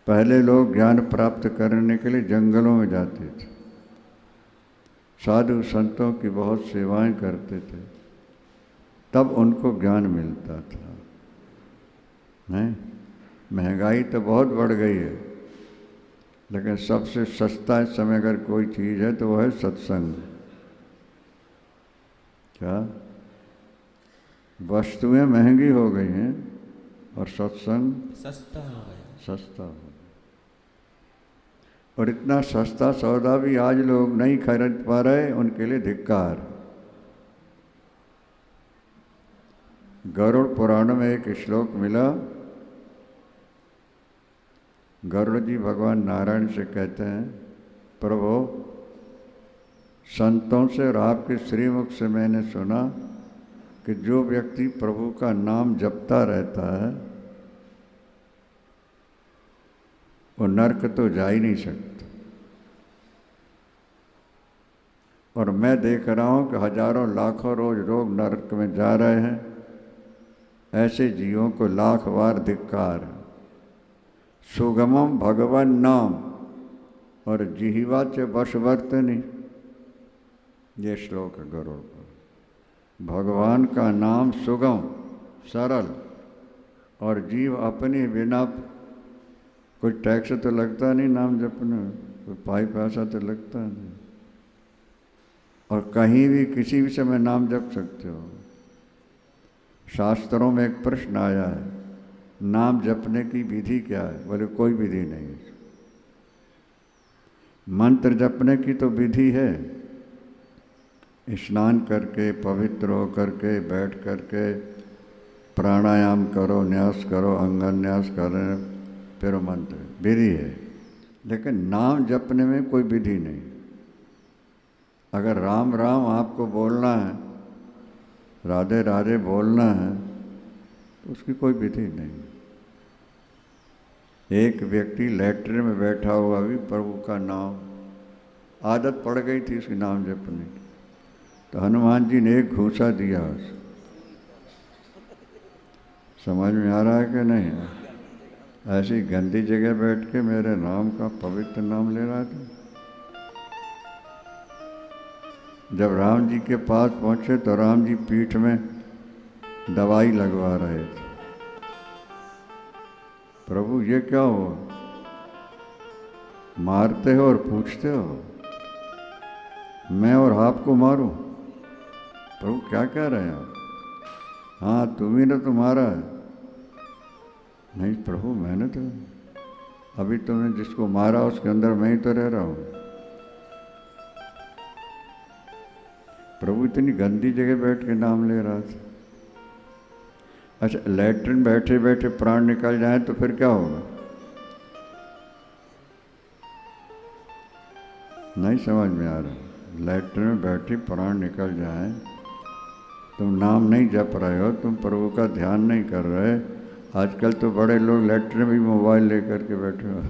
[SPEAKER 4] पहले लोग ज्ञान प्राप्त करने के लिए जंगलों में जाते थे, साधु संतों की बहुत सेवाएं करते थे, तब उनको ज्ञान मिलता था। नहीं, महंगाई तो बहुत बढ़ गई है, लेकिन सबसे सस्ता इस समय अगर कोई चीज़ है तो वो है सत्संग। क्या वस्तुएं महंगी हो गई हैं और सत्संग
[SPEAKER 5] सस्ता हो गया।
[SPEAKER 4] सस्ता हो गया। और इतना सस्ता सौदा भी आज लोग नहीं खरीद पा रहे, उनके लिए धिक्कार। गरुड़ पुराण में एक श्लोक मिला, गरुड़ जी भगवान नारायण से कहते हैं, प्रभु संतों से और आपके श्रीमुख से मैंने सुना कि जो व्यक्ति प्रभु का नाम जपता रहता है वो नरक तो जा ही नहीं सकता। और मैं देख रहा हूँ कि हजारों लाखों रोज लोग नरक में जा रहे हैं। ऐसे जीवों को लाख बार धिक्कार। सुगमम भगवान नाम और जिह्वा च वशवर्तनी, ये श्लोक है गरुड़ पर। भगवान का नाम सुगम सरल, और जीव अपने बिना, कोई टैक्स तो लगता नहीं नाम जपने, कोई पाई पैसा तो लगता नहीं, और कहीं भी किसी भी समय नाम जप सकते हो। शास्त्रों में एक प्रश्न आया है, नाम जपने की विधि क्या है? बोले कोई विधि नहीं है। मंत्र जपने की तो विधि है, स्नान करके पवित्र हो करके बैठ करके प्राणायाम करो, न्यास करो, अंगन्यास करें, फिर मंत्र विधि है। लेकिन नाम जपने में कोई विधि नहीं। अगर राम राम आपको बोलना है, राधे राधे बोलना है, तो उसकी कोई विधि नहीं। एक व्यक्ति लेटर में बैठा हुआ भी प्रभु का नाम, आदत पड़ गई थी उसकी नाम जपने की, तो हनुमान जी ने एक घूंसा दिया उसको। समझ में आ रहा है कि नहीं? ऐसी गंदी जगह बैठ के मेरे नाम का पवित्र नाम ले रहा था। जब राम जी के पास पहुंचे तो राम जी पीठ में दवाई लगवा रहे थे। प्रभु ये क्या हुआ? मारते हो और पूछते हो मैं और आपको मारूं? प्रभु क्या कह रहे हैं आप? हाँ तुम्ही ने तो मारा है। नहीं प्रभु मैंने तो, अभी तुमने जिसको मारा उसके अंदर मैं ही तो रह रहा हूं। प्रभु इतनी गंदी जगह बैठ के नाम ले रहा था। अच्छा लैट्रिन बैठे बैठे प्राण निकल जाए तो फिर क्या होगा? नहीं समझ में आ रहा। लैट्रिन में बैठे प्राण निकल जाए, तुम नाम नहीं जप रहे हो, तुम प्रभु का ध्यान नहीं कर रहे। आजकल तो बड़े लोग लैट्रिन में भी मोबाइल लेकर के बैठे हो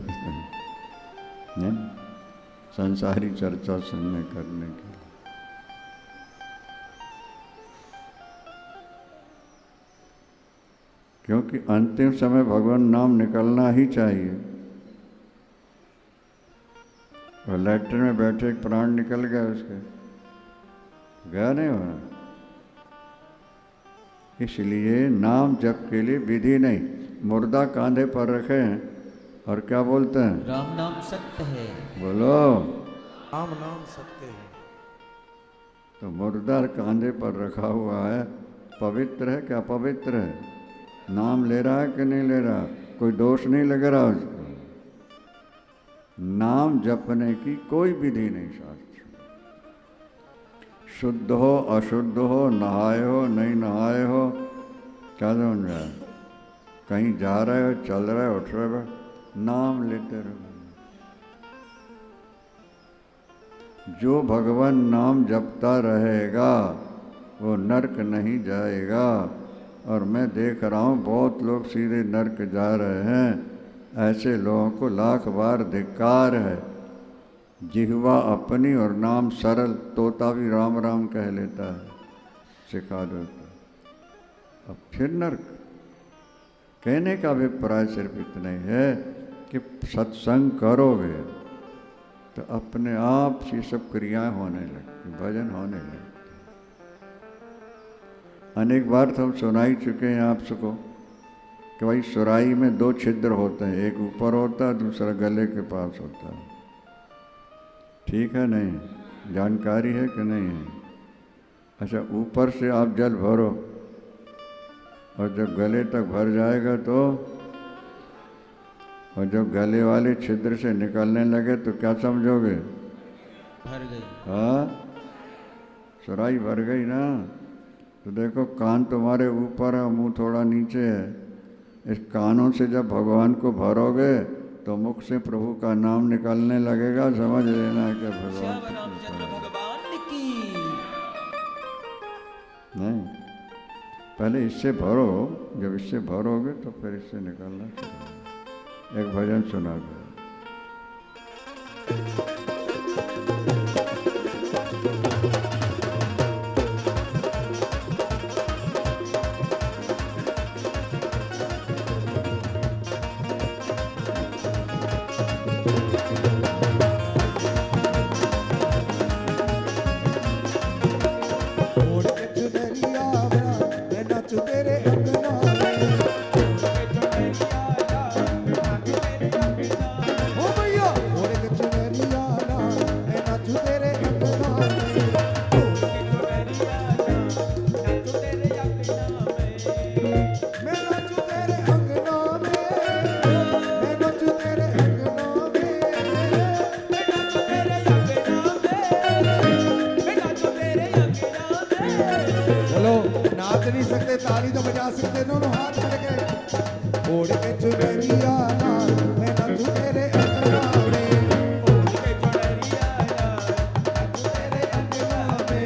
[SPEAKER 4] संसारी चर्चा सुनने करने के। क्योंकि अंतिम समय भगवान नाम निकलना ही चाहिए। और लैट्रिन में बैठे एक प्राण निकल गया उसके, गया नहीं वहाँ। इसलिए नाम जप के लिए विधि नहीं। मुर्दा कांधे पर रखे हैं और क्या बोलते हैं?
[SPEAKER 5] राम नाम सत्य है।
[SPEAKER 4] बोलो।
[SPEAKER 3] राम नाम सत्य है।
[SPEAKER 4] तो मुर्दा कांधे पर रखा हुआ है, पवित्र है क्या अपवित्र है? नाम ले रहा है कि नहीं ले रहा? कोई दोष नहीं लग रहा उसको? नाम जपने की कोई विधि नहीं शास्त्र। शुद्ध हो अशुद्ध हो, नहाए हो नहीं नहाए हो, क्या समझ रहा है? कहीं जा रहे हो, चल रहे हो, उठ रहे हो, नाम लेते रहो। जो भगवान नाम जपता रहेगा वो नरक नहीं जाएगा। और मैं देख रहा हूँ बहुत लोग सीधे नरक जा रहे हैं। ऐसे लोगों को लाख बार धिक्कार है। जिह्वा अपनी और नाम सरल, तोता भी राम राम कह लेता है, सिखा दो तो। अब फिर नरक। कहने का अभिप्राय सिर्फ इतना ही है कि सत्संग करोगे तो अपने आप से सब क्रियाएं होने लगती, भजन होने लगते। अनेक बार तो हम सुनाई चुके हैं आप सबको कि भाई सुराई में दो छिद्र होते हैं, एक ऊपर होता है, दूसरा गले के पास होता है। ठीक है नहीं? जानकारी है कि नहीं है? अच्छा, ऊपर से आप जल भरो और जब गले तक भर जाएगा तो, और जब गले वाले छिद्र से निकलने लगे तो क्या समझोगे?
[SPEAKER 5] भर गई।
[SPEAKER 4] हाँ, सुराई भर गई ना। तो देखो, कान तुम्हारे ऊपर है, मुंह थोड़ा नीचे है। इस कानों से जब भगवान को भरोगे तो मुख से प्रभु का नाम निकलने लगेगा। समझ लेना कि भगवान
[SPEAKER 5] श्याम रामचंद्र भगवान की।
[SPEAKER 4] नहीं, पहले इससे भरो, जब इससे भरोगे तो फिर इससे निकलना चाहिए। एक भजन सुना दो।
[SPEAKER 3] नाच नहीं सकते, ताली तो बजा सकते, दोनों हाथ करके। ओढ़ के चुनरिया लाल, मैं नाचूं तेरे अंगना में। ओढ़ के चुनरिया लाल, नाचूं तेरे अंगना में।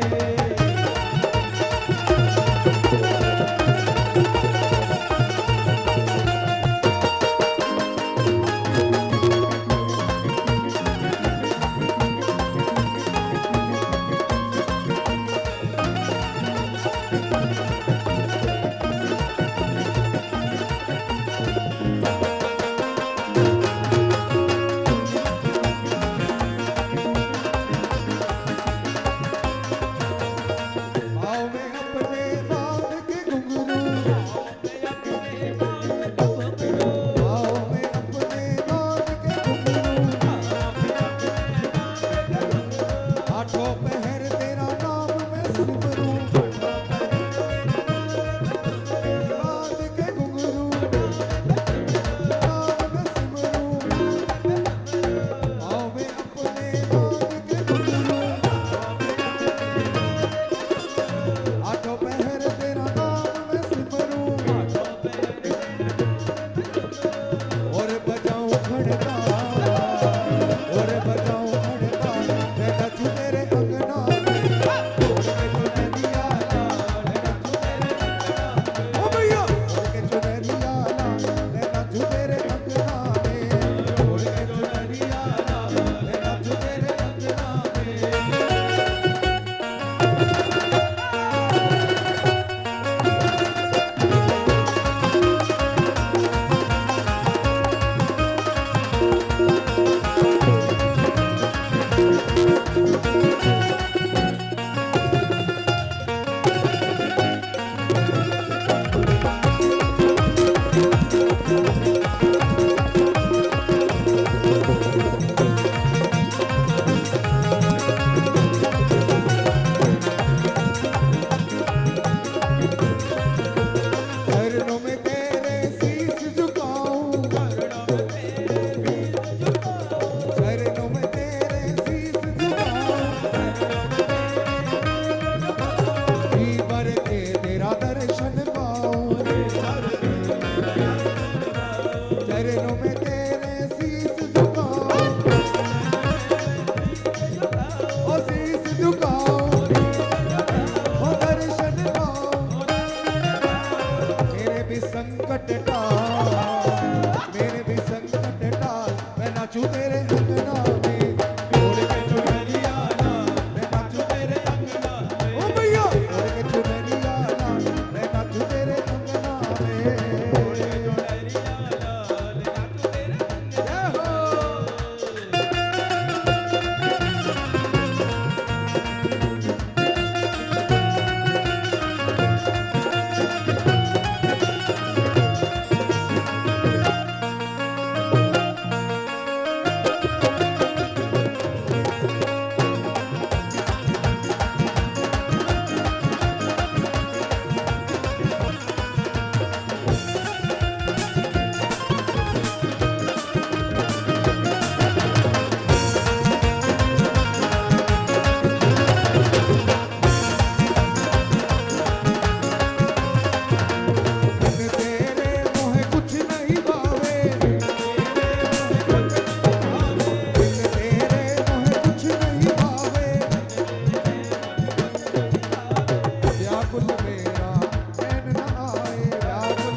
[SPEAKER 3] मेरा चैन न आए, व्याकुल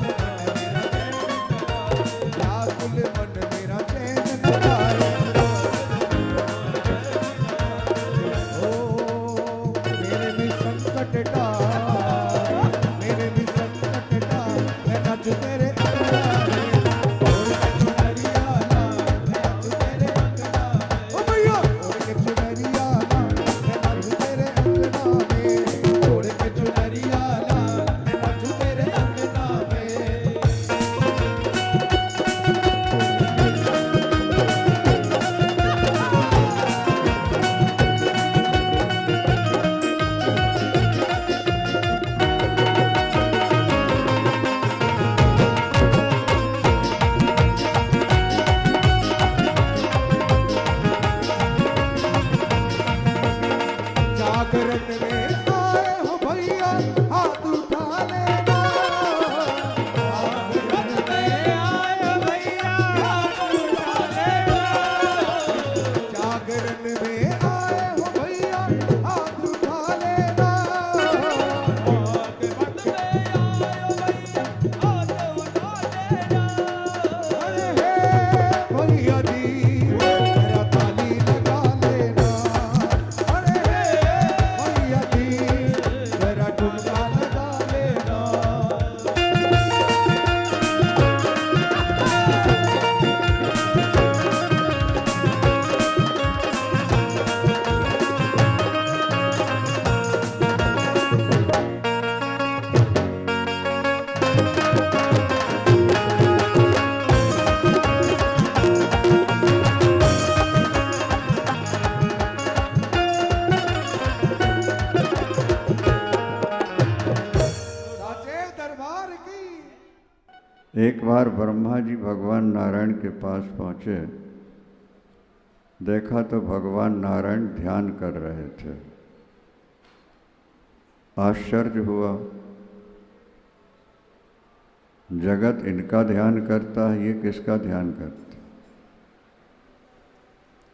[SPEAKER 3] मन मेरा चैन न आए। ओ मेरे भी संकट टाल, मेरे भी संकट टाल, मैं नच तेरे अंगना में। ओढ़ के चुनरिया लाल, मैं नच तेरे अंगना में। ओ भैया ओढ़ के चुनरिया लाल, मैं नच तेरे अंगना में। ओढ़ के चुनरिया लाल, मैं नच तेरे अंगना में। जागरण में आए हो भैया, हाथ उठा लेना। जागरण में आए हो भैया, हाथ उठा लेना। जागरण में आए हो भैया, हाथ उठा लेना। भागवत में आए हो भैया, हाथ उठा लेना। अरे हे भैया जी मेरा ताली लगा लेना। अरे हे भैया जी मेरा ठुमका लगा लेना। साचे दरबार की।
[SPEAKER 4] एक बार ब्रह्मा जी भगवान नारायण के पास पहुँचे, देखा तो भगवान नारायण ध्यान कर रहे थे। आश्चर्य हुआ, जगत इनका ध्यान करता है, ये किसका ध्यान करते?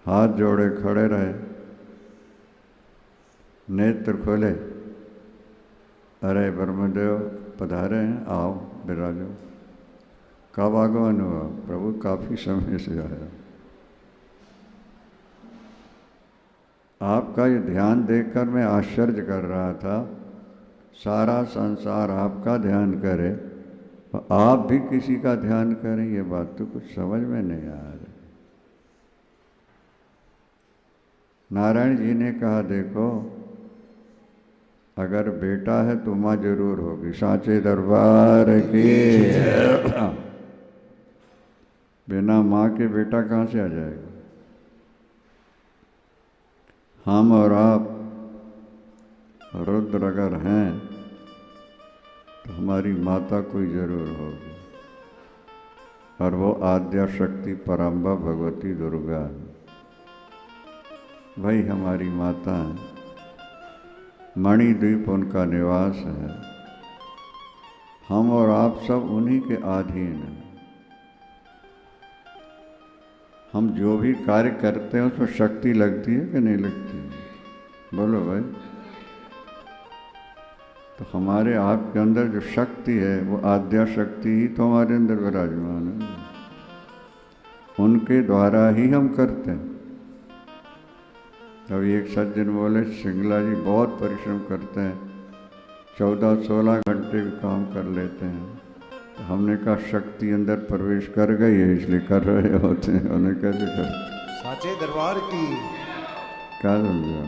[SPEAKER 4] हाथ जोड़े खड़े रहे, नेत्र खोले, अरे ब्रह्मदेव पधारे हैं, आओ विराजो। कब आगमन हुआ? प्रभु काफी समय से आया। आपका ये ध्यान देखकर मैं आश्चर्य कर रहा था, सारा संसार आपका ध्यान करे और आप भी किसी का ध्यान करें, ये बात तो कुछ समझ में नहीं आ रही। नारायण जी ने कहा, देखो अगर बेटा है तो माँ जरूर होगी। साचे दरबार की। बिना माँ के बेटा कहाँ से आ जाएगा? हम और आप रुद्र अगर हैं तो हमारी माता कोई जरूर होगी, और वो आद्या शक्ति पराम्बा भगवती दुर्गा है। वही हमारी माता है। मणिद्वीप उनका निवास है। हम और आप सब उन्हीं के अधीन हैं। हम जो भी कार्य करते हैं उसमें शक्ति लगती है कि नहीं लगती है? बोलो भाई। तो हमारे आपके अंदर जो शक्ति है वो आद्या शक्ति ही तो हमारे अंदर विराजमान है। उनके द्वारा ही हम करते हैं। तभी एक सज्जन बोले, सिंगला जी बहुत परिश्रम करते हैं, 14-16 घंटे भी काम कर लेते हैं। तो हमने कहा शक्ति अंदर प्रवेश कर गई है इसलिए कर रहे होते हैं। उन्हें कैसे करते?
[SPEAKER 3] साचे दरबार की।
[SPEAKER 4] क्या समझा?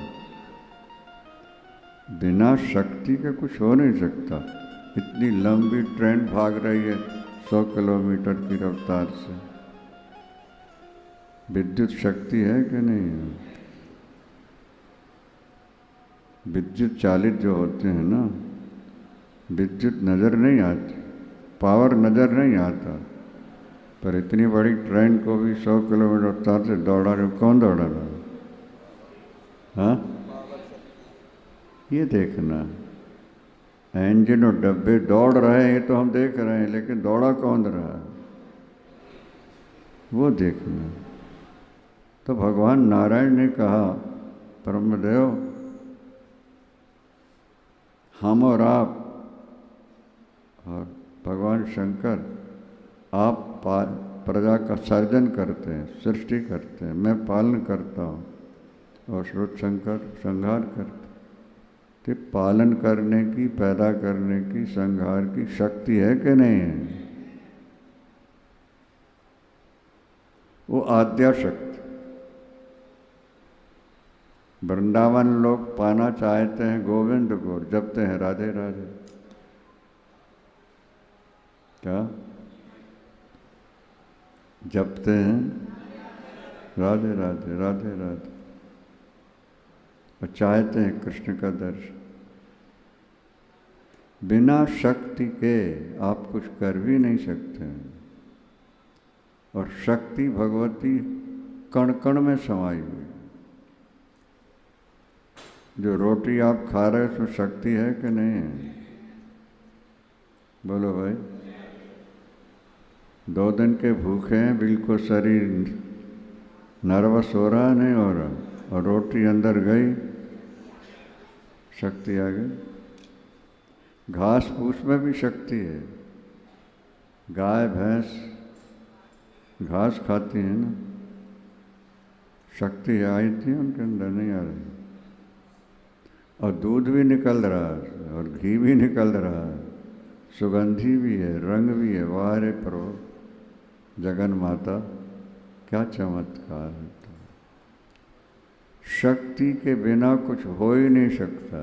[SPEAKER 4] बिना शक्ति के कुछ हो नहीं सकता। इतनी लंबी ट्रेन भाग रही है 100 किलोमीटर की रफ्तार से। विद्युत शक्ति है कि नहीं है? विद्युत चालित जो होते हैं ना, विद्युत नज़र नहीं आती, पावर नज़र नहीं आता, पर इतनी बड़ी ट्रेन को भी 100 किलोमीटर रफ्तार से दौड़ा रहे, कौन दौड़ा रहा है? हाँ, ये देखना, इंजन और डब्बे दौड़ रहे हैं ये तो हम देख रहे हैं, लेकिन दौड़ा कौन रहा है वो देखना। तो भगवान नारायण ने कहा, ब्रह्मदेव हम और आप और भगवान शंकर आप प्रजा का सर्जन करते हैं, सृष्टि करते हैं, मैं पालन करता हूँ, और श्रुत शंकर संहार करते। तो पालन करने की, पैदा करने की, संहार की शक्ति है कि नहीं है? वो आद्या शक्ति। वृंदावन लोग पाना चाहते हैं गोविंद को, जपते हैं राधे राधे। क्या जपते हैं? राधे राधे राधे राधे। और चाहते हैं कृष्ण का दर्शन। बिना शक्ति के आप कुछ कर भी नहीं सकते हैं। और शक्ति भगवती कण कण में समाई हुई। जो रोटी आप खा रहे हैं उसमें शक्ति है कि नहीं है? बोलो भाई। 2 दिन के भूखे हैं, बिल्कुल शरीर नर्वस हो रहा, नहीं हो रहा, और रोटी अंदर गई, शक्ति आ गई। घास फूस में भी शक्ति है। गाय भैंस घास खाती है ना, शक्ति आई थी उनके अंदर, नहीं आ रही। और दूध भी निकल रहा है, और घी भी निकल रहा है, सुगंधी भी है, रंग भी है। वाह रे प्रभु जगन माता, क्या चमत्कार है। शक्ति के बिना कुछ हो ही नहीं सकता।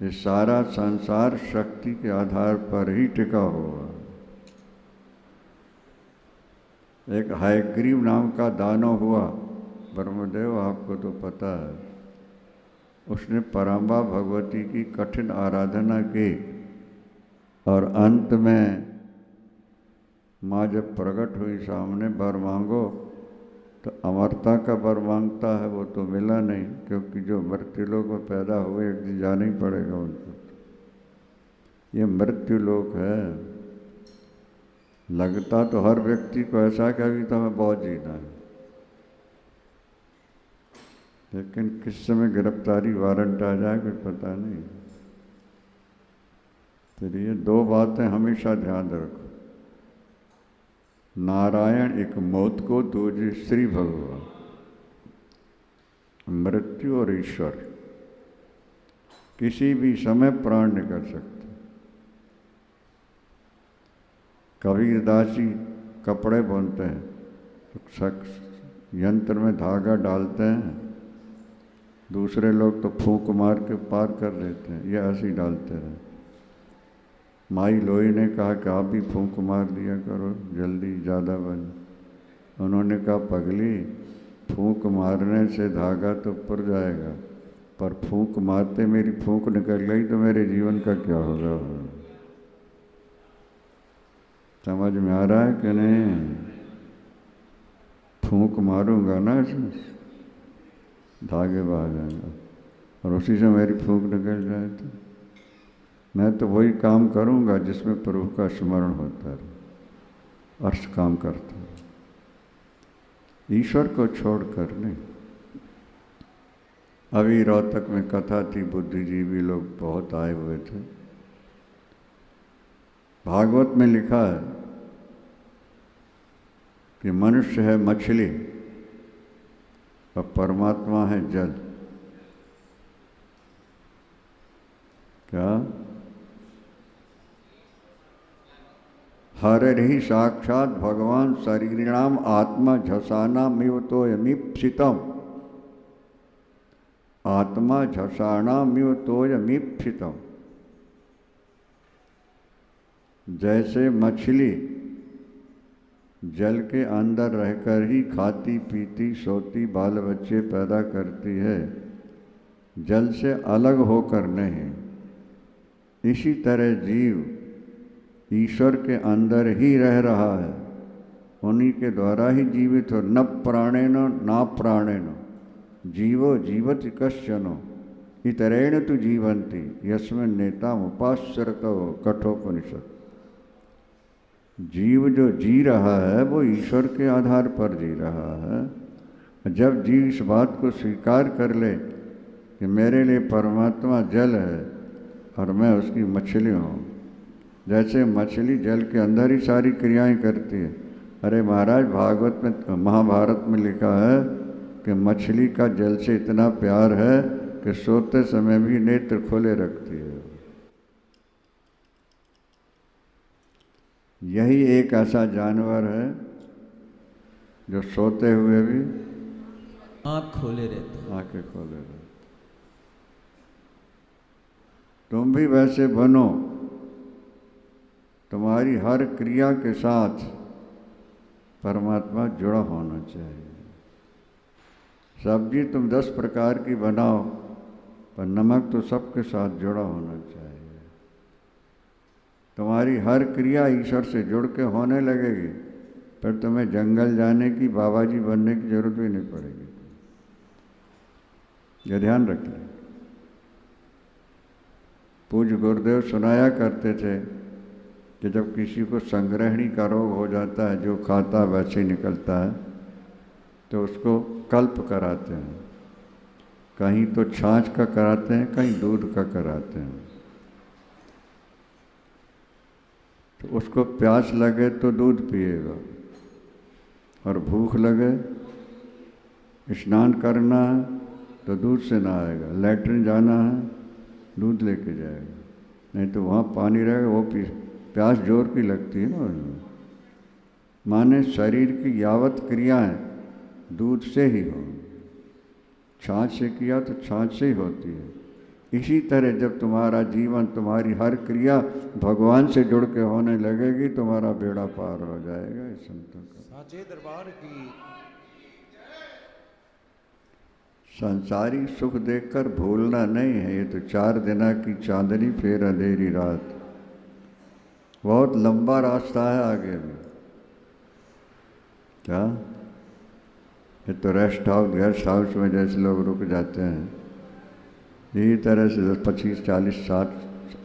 [SPEAKER 4] ये सारा संसार शक्ति के आधार पर ही टिका हुआ। एक हयग्रीव नाम का दानव हुआ, ब्रह्मदेव आपको तो पता है। उसने पराम्बा भगवती की कठिन आराधना की, और अंत में माँ जब प्रकट हुई सामने, वर मांगो, तो अमरता का वर मांगता है, वो तो मिला नहीं, क्योंकि जो मृत्युलोक में पैदा हुए एक दिन जाना ही पड़ेगा उनको। ये मृत्युलोक है। लगता तो हर व्यक्ति को ऐसा कि अभी तो हमें बहुत जीना है, लेकिन किस समय गिरफ्तारी वारंट आ जाए कुछ पता नहीं। तो ये 2 बातें हमेशा ध्यान रखो। नारायण एक मौत को, दूसरी श्री भगवान। मृत्यु और ईश्वर किसी भी समय प्राण निकल सकते। कबीरदास जी कपड़े बुनते हैं तो यंत्र में धागा डालते हैं, दूसरे लोग तो फूंक मार के पार कर देते हैं, ये ऐसे ही डालते रहे। माई लोई ने कहा कि आप भी फूंक मार दिया करो, जल्दी ज़्यादा बन। उन्होंने कहा पगली, फूंक मारने से धागा तो ऊपर जाएगा, पर फूंक मारते मेरी फूंक निकल गई तो मेरे जीवन का क्या होगा? समझ में आ रहा है कि नहीं? फूंक मारूंगा ना, धागे बहा जाएगा, और उसी से मेरी फूंक निकल जाए तो मैं तो वही काम करूंगा जिसमें प्रभु का स्मरण होता है, अर्थ काम करता है, ईश्वर को छोड़कर नहीं। अभी रोहतक में कथा थी, बुद्धिजीवी लोग बहुत आए हुए थे। भागवत में लिखा है कि मनुष्य है मछली और परमात्मा है जल। क्या? हरिर्हि साक्षात भगवान शरीरिणाम आत्मा झसानामिव तोयमीप्सितम्। आत्मा झसानामिव तोयमीप्सितम्। जैसे मछली जल के अंदर रहकर ही खाती पीती सोती बाल बच्चे पैदा करती है, जल से अलग होकर नहीं। इसी तरह जीव ईश्वर के अंदर ही रह रहा है, उन्हीं के द्वारा ही जीवित हो। न प्राणेन ना प्राणेन जीवो जीवति कश्चनो इतरेण तु जीवन्ति यस्मिन् नेतामुपाश्रतो कठोपनिषद। जीव जो जी रहा है वो ईश्वर के आधार पर जी रहा है। जब जीव इस बात को स्वीकार कर ले कि मेरे लिए परमात्मा जल है और मैं उसकी मछली हूँ, जैसे मछली जल के अंदर ही सारी क्रियाएं करती है। अरे महाराज, भागवत में, महाभारत में लिखा है कि मछली का जल से इतना प्यार है कि सोते समय भी नेत्र खोले रखती है। यही एक ऐसा जानवर है जो सोते हुए भी
[SPEAKER 5] आँख खोले रहते।
[SPEAKER 4] आंखें खोले रहते। तुम भी वैसे बनो, तुम्हारी हर क्रिया के साथ परमात्मा जुड़ा होना चाहिए। सब्जी तुम 10 प्रकार की बनाओ, पर नमक तो सबके साथ जुड़ा होना चाहिए। तुम्हारी हर क्रिया ईश्वर से जुड़ के होने लगेगी, फिर तुम्हें जंगल जाने की, बाबा जी बनने की जरूरत भी नहीं पड़ेगी। यह ध्यान रखिए। पूज्य गुरुदेव सुनाया करते थे कि जब किसी को संग्रहणी का रोग हो जाता है, जो खाता वैसे ही निकलता है, तो उसको कल्प कराते हैं। कहीं तो छाछ का कराते हैं, कहीं दूध का कराते हैं। तो उसको प्यास लगे तो दूध पिएगा, और भूख लगे, स्नान करना है तो दूध से नहाएगा, लैट्रिन जाना है दूध लेके जाएगा, नहीं तो वहाँ पानी रहेगा वो पी। प्यास जोर की लगती है ना। माने शरीर की यावत क्रियाएं दूध से ही हो। छाछ से किया तो छाछ से ही होती है। इसी तरह जब तुम्हारा जीवन, तुम्हारी हर क्रिया भगवान से जुड़ के होने लगेगी, तुम्हारा बेड़ा पार हो जाएगा। इस संतों का
[SPEAKER 3] साचे दरबार की
[SPEAKER 4] संसारी सुख देखकर भूलना नहीं है। ये तो 4 दिना की चांदनी फिर अंधेरी रात। बहुत लंबा रास्ता है आगे भी। क्या ये तो रेस्ट हाउस, गेस्ट हाउस में जैसे लोग रुक जाते हैं, यही तरह से 25, 40, 60,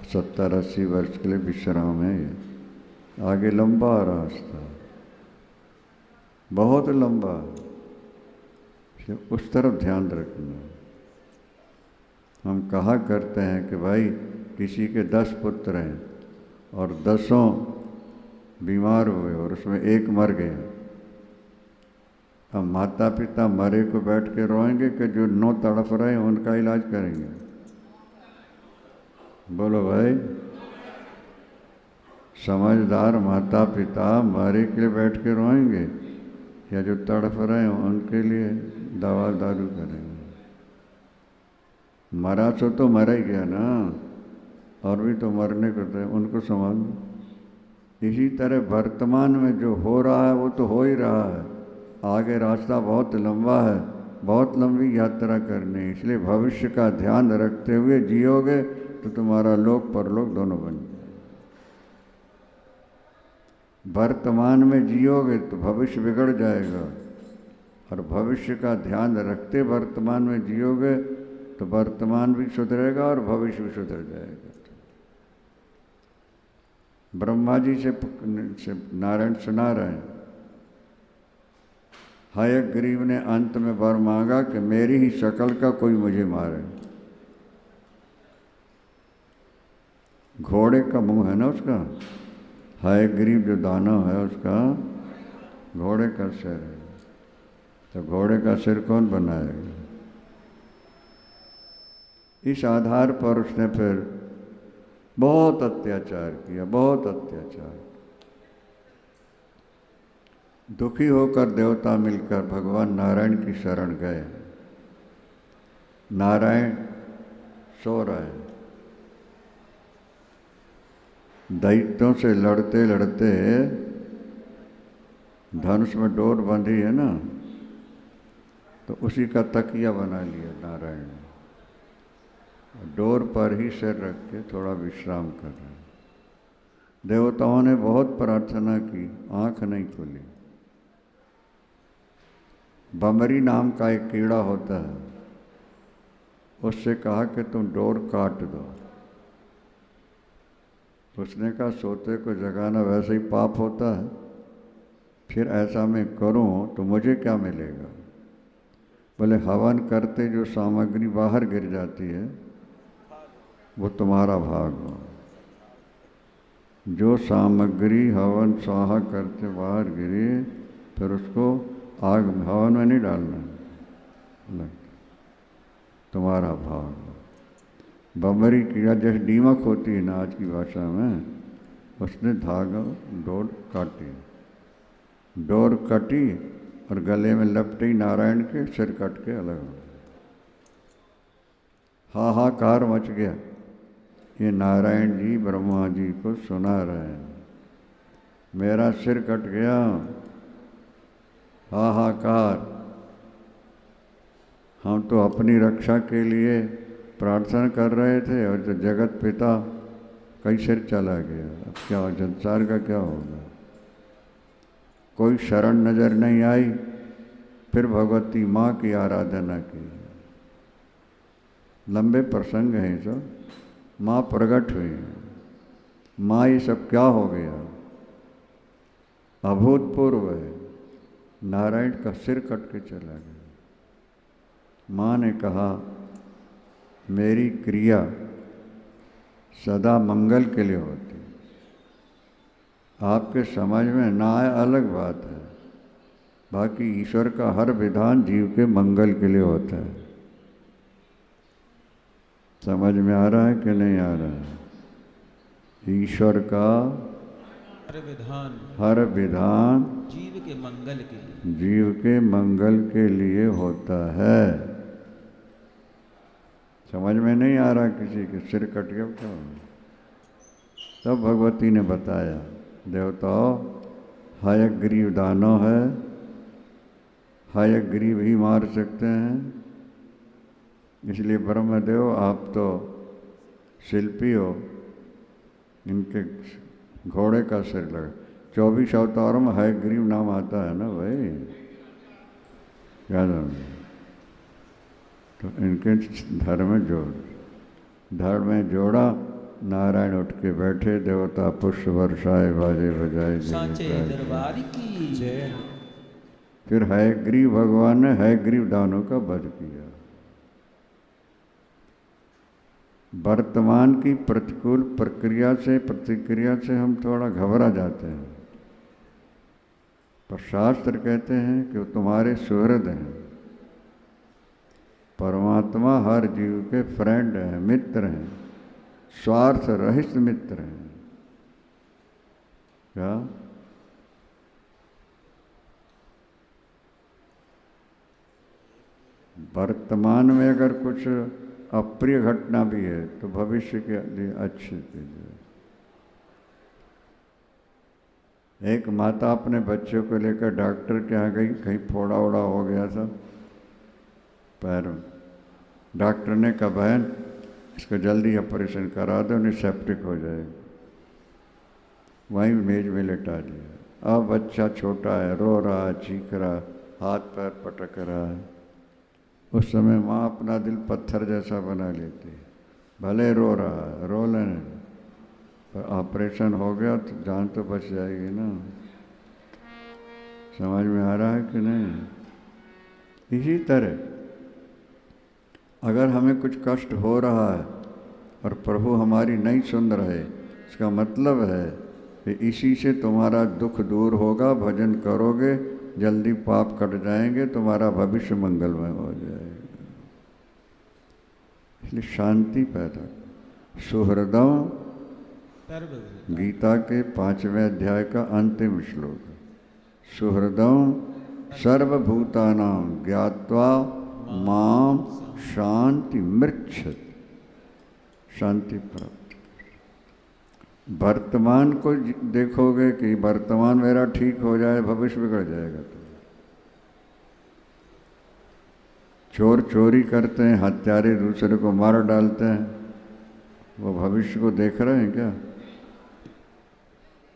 [SPEAKER 4] 70, 80 वर्ष के लिए विश्राम है। ये आगे लंबा रास्ता, बहुत लंबा। उस तरफ ध्यान रखना। हम कहा करते हैं कि भाई किसी के 10 पुत्र हैं और 10 बीमार हुए और उसमें एक मर गया। अब माता पिता मरे को बैठ के रोएंगे कि जो 9 तड़फ रहे हैं उनका इलाज करेंगे? बोलो भाई। समझदार माता पिता मरे के लिए बैठ के रोएंगे या जो तड़फ रहे हैं उनके लिए दवा दारू करेंगे? मरा तो मरा ही गया ना, और भी तो मरने को थे, उनको संभालो। इसी तरह वर्तमान में जो हो रहा है वो तो हो ही रहा है। आगे रास्ता बहुत लंबा है, बहुत लंबी यात्रा करनी है। इसलिए भविष्य का ध्यान रखते हुए जियोगे तो तुम्हारा लोक परलोक दोनों बन जाए। वर्तमान में जियोगे तो भविष्य बिगड़ जाएगा, और भविष्य का ध्यान रखते वर्तमान में जियोगे तो वर्तमान भी सुधरेगा और भविष्य भी सुधर जाएगा। ब्रह्मा जी से नारायण सुना रहे हैं, हयग्रीव ने अंत में वर मांगा कि मेरी ही शक्ल का कोई मुझे मारे। घोड़े का मुंह है ना उसका, हयग्रीव जो दानव है उसका घोड़े का सिर है, तो घोड़े का सिर कौन बनाएगा? इस आधार पर उसने फिर बहुत अत्याचार किया, बहुत अत्याचार। दुखी होकर देवता मिलकर भगवान नारायण की शरण गए। नारायण सो रहे, दैत्यों से लड़ते लड़ते धनुष में डोर बंधी है ना, तो उसी का तकिया बना लिया नारायण ने। डोर पर ही सिर रख के थोड़ा विश्राम कर रहे। देवताओं ने बहुत प्रार्थना की, आंख नहीं खुली। बमरी नाम का एक कीड़ा होता है, उससे कहा कि तुम डोर काट दो। उसने कहा सोते को जगाना वैसे ही पाप होता है, फिर ऐसा मैं करूं तो मुझे क्या मिलेगा? बोले हवन करते जो सामग्री बाहर गिर जाती है वो तुम्हारा भाग हो। जो सामग्री हवन स्वाहा करते बाहर गिरी, फिर उसको आग हवन में नहीं डालना, तुम्हारा भाग। बमरी कीड़ा जैसे दीमक होती है ना आज की भाषा में, उसने धागा डोर काटी, डोर कटी और गले में लपटी, नारायण के सिर कट के अलग हो गया। हाहाकार मच गया। ये नारायण जी ब्रह्मा जी को सुना रहे हैं, मेरा सिर कट गया, हाहाकार। हम तो अपनी रक्षा के लिए प्रार्थना कर रहे थे और जो जगत पिता कई सिर चला गया, अब क्या संसार का क्या होगा। कोई शरण नजर नहीं आई, फिर भगवती माँ की आराधना की। लंबे प्रसंग हैं सब, माँ प्रकट हुई, माँ ये सब क्या हो गया, अभूतपूर्व है। नारायण का सिर कट के चला गया। माँ ने कहा मेरी क्रिया सदा मंगल के लिए होती, आपके समझ में ना आए अलग बात है, बाकी ईश्वर का हर विधान जीव के मंगल के लिए होता है। समझ में आ रहा है कि नहीं आ रहा है? ईश्वर का हर विधान
[SPEAKER 5] जीव के मंगल के लिए,
[SPEAKER 4] जीव के मंगल के लिए होता है। समझ में नहीं आ रहा किसी के सिर कट गया क्या? तब भगवती ने बताया, देवताओं हयग्रीव दानव है, हयग्रीव ही मार सकते हैं, इसलिए ब्रह्मदेव आप तो शिल्पी हो, इनके घोड़े का सिर लगा। 24 अवतारों में हयग्रीव नाम आता है ना भाई, याद है? तो इनके धड़ में जोड़ा, नारायण उठ के बैठे, देवता पुष्प वर्षाए बाजे बजाए
[SPEAKER 5] सांचे दरबार की जय।
[SPEAKER 4] फिर हयग्रीव भगवान ने हयग्रीव दानों का वध किया। वर्तमान की प्रतिकूल प्रक्रिया से प्रतिक्रिया से हम थोड़ा घबरा जाते हैं, पर शास्त्र कहते हैं कि वो तुम्हारे सुहृद हैं। परमात्मा हर जीव के फ्रेंड हैं, मित्र हैं, स्वार्थ रहित मित्र हैं। क्या? वर्तमान में अगर कुछ अप्रिय घटना भी है तो भविष्य के लिए अच्छी चीज है। एक माता अपने बच्चों को लेकर डॉक्टर के यहाँ गई, कहीं फोड़ा ओड़ा हो गया था पैर में। डॉक्टर ने कहा बहन इसको जल्दी ऑपरेशन करा दो, नहीं सेप्टिक हो जाएगा। वहीं मेज में लेटा दिया। अब बच्चा छोटा है, रो रहा है, चीख रहा है, हाथ पैर पटक रहा है। उस समय माँ अपना दिल पत्थर जैसा बना लेती है, भले रो रहा है, रो लेने, पर ऑपरेशन हो गया तो जान तो बच जाएगी ना। समझ में आ रहा है कि नहीं? इसी तरह अगर हमें कुछ कष्ट हो रहा है और प्रभु हमारी नहीं सुन रहे, इसका मतलब है कि इसी से तुम्हारा दुख दूर होगा। भजन करोगे जल्दी पाप कट जाएंगे, तुम्हारा भविष्य मंगलमय हो जाएगा। इसलिए शांति पैदा। सुहृदम, गीता के 5वें अध्याय का अंतिम श्लोक, सुहृदम सर्वभूतानां ज्ञात्वा माम शांति मृच्छत। शांति प्राप्त। वर्तमान को देखोगे कि वर्तमान मेरा ठीक हो जाए, भविष्य बिगड़ जाएगा। तो चोर चोरी करते हैं, हत्यारे दूसरे को मार डालते हैं, वो भविष्य को देख रहे हैं क्या?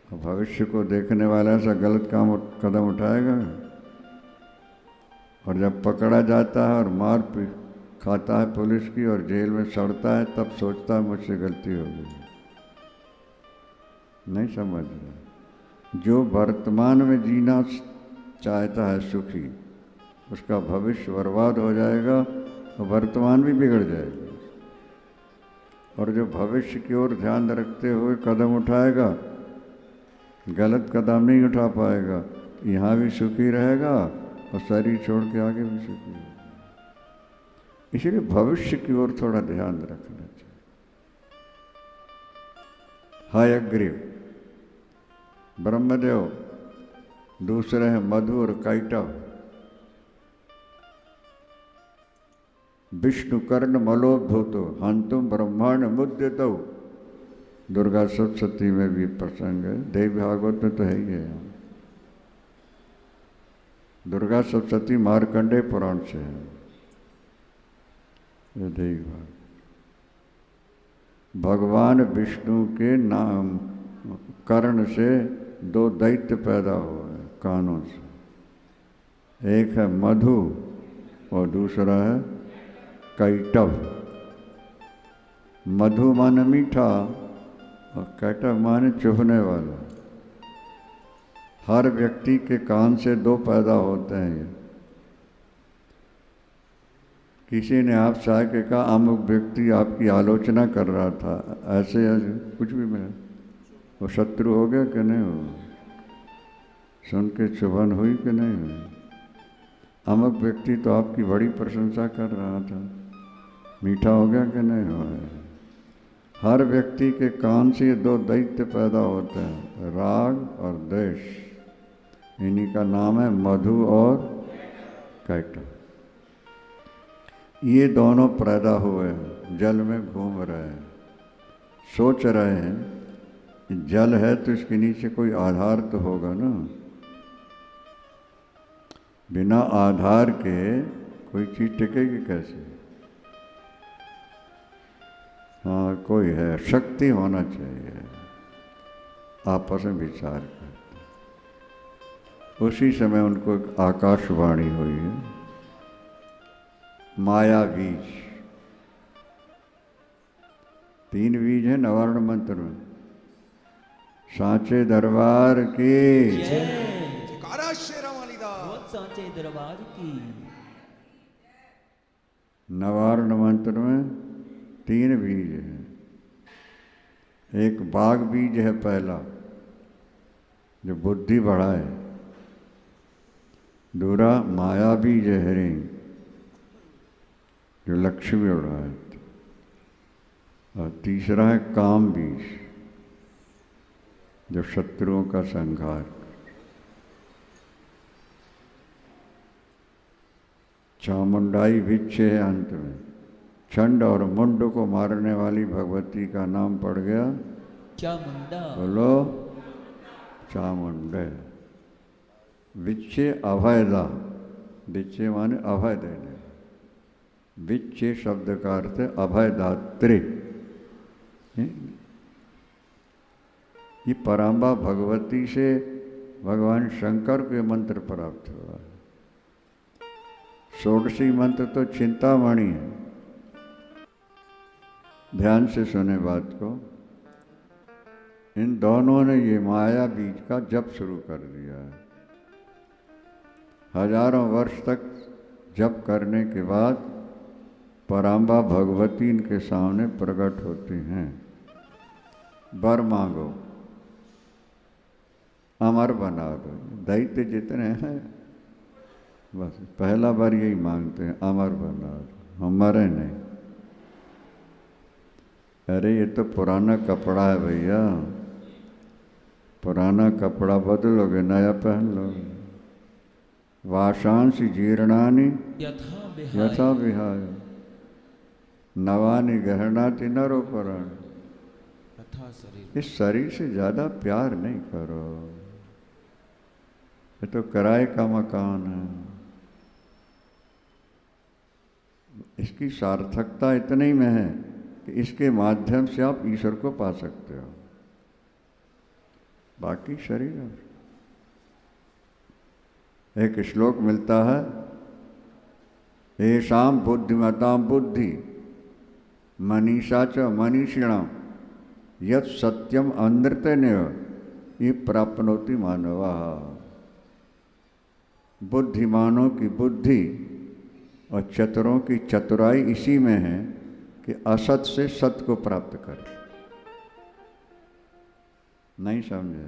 [SPEAKER 4] भविष्य को देखने वाला ऐसा गलत कदम उठाएगा। और जब पकड़ा जाता है और मार पीट खाता है पुलिस की और जेल में सड़ता है, तब सोचता है मुझसे गलती हो गई। नहीं समझ रहा। जो वर्तमान में जीना चाहता है सुखी, उसका भविष्य बर्बाद हो जाएगा और वर्तमान भी बिगड़ जाएगा। और जो भविष्य की ओर ध्यान रखते हुए कदम उठाएगा, गलत कदम नहीं उठा पाएगा, यहाँ भी सुखी रहेगा और शरीर छोड़ के आगे भी सुखी रहेगा। इसलिए भविष्य की ओर थोड़ा ध्यान रखना चाहिए। हयग्रीव ब्रह्मदेव, दूसरे हैं मधु और कैटव। विष्णु कर्ण मलोद्भूतो हंतुम ब्रह्मांड मुद्यतो। दुर्गा सप्तशती में भी प्रसंग है, देव भागवत में तो है ही है। दुर्गा सप्तशती मार्कंडेय पुराण से है, ये देव भागवत। भगवान विष्णु के नाम कर्ण से दो दैत्य पैदा हुए कानों से, एक है मधु और दूसरा है कैटव। मधु माने मीठा और कैटव माने चुभने वाला। हर व्यक्ति के कान से दो पैदा होते हैं। किसी ने आपसे आके कहा अमुक व्यक्ति आपकी आलोचना कर रहा था, ऐसे कुछ भी मिला, वो शत्रु हो गया कि नहीं हो? सुन के चुभन हुई कि नहीं हुई? अमुक व्यक्ति तो आपकी बड़ी प्रशंसा कर रहा था, मीठा हो गया कि नहीं हुआ? हर व्यक्ति के कान से दो दैत्य पैदा होते हैं, राग और द्वेष। इन्हीं का नाम है मधु और कैटव। ये दोनों पैदा हुए हैं, जल में घूम रहे हैं, सोच रहे हैं जल है तो इसके नीचे कोई आधार तो होगा ना। बिना आधार के कोई चीज टिकेगी कैसे? हाँ, कोई है, शक्ति होना चाहिए। आपस में विचार करते, उसी समय उनको एक आकाशवाणी हुई है, माया बीज। 3 बीज है नवारण मंत्र में। सांचे दरबार की
[SPEAKER 3] जयकारा शेरा वाली दा।
[SPEAKER 5] बहुत सांचे दरबार की।
[SPEAKER 4] नवारण मंत्र में 3 बीज हैं। एक बाघ बीज है पहला, जो बुद्धि बढ़ाए। दूसरा माया बीज है हिरण्य, जो लक्ष्मी उड़ाए। और तीसरा है काम बीज, जो शत्रुओं का संहार। चामुंडाई विच्छे है अंत में। चंड और मुंड को मारने वाली भगवती का नाम पड़ गया
[SPEAKER 5] चामुंडा।
[SPEAKER 4] बोलो चामुंडे। विच्छे अभयदा, विच्छे माने अभय देने। विच्छे शब्द का अर्थ है अभयदात्री। ये पराम्बा भगवती से भगवान शंकर को मंत्र प्राप्त हुआ है। षोडशी मंत्र तो चिंतामणि है। ध्यान से सुने बात को। इन दोनों ने ये माया बीज का जप शुरू कर दिया है। हजारों वर्ष तक जप करने के बाद पराम्बा भगवती इनके सामने प्रकट होती हैं। वर मांगो, अमर बना दो। दैत्य जितने हैं बस पहला बार यही मांगते हैं, अमर बना दो, हम मरे नहीं। अरे ये तो पुराना कपड़ा है भैया, पुराना कपड़ा बदलोगे, नया पहन लोगे। वाशांसी जीर्णानि यथा विहाय नवानि गहनाति नरोपराणि। इस शरीर से ज़्यादा प्यार नहीं करो, ये तो किराए का मकान है। इसकी सार्थकता इतने में है कि इसके माध्यम से आप ईश्वर को पा सकते हो। बाकी शरीर। एक श्लोक मिलता है, येषां बुद्धिमतां बुद्धि मनीषा च मनीषिणां यत् सत्यम अनृतेनैव ये प्राप्नोति मानवः। बुद्धिमानों की बुद्धि और चतुरों की चतुराई इसी में है कि असत से सत्य को प्राप्त करे। नहीं समझे?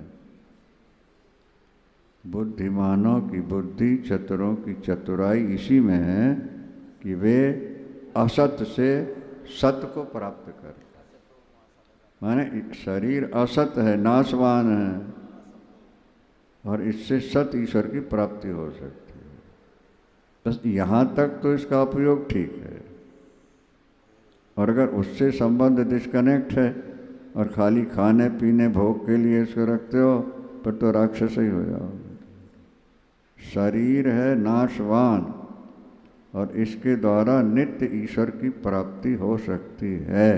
[SPEAKER 4] बुद्धिमानों की बुद्धि, चतुरों की चतुराई इसी में है कि वे असत से सत को प्राप्त करें। माने शरीर असत है, नाशवान है, और इससे सत ईश्वर की प्राप्ति हो सकती है। बस यहाँ तक तो इसका उपयोग ठीक है, और अगर उससे संबंध डिस्कनेक्ट है और खाली खाने पीने भोग के लिए इसको रखते हो, पर तो राक्षस ही हो जाओगे। शरीर है नाशवान, और इसके द्वारा नित्य ईश्वर की प्राप्ति हो सकती है।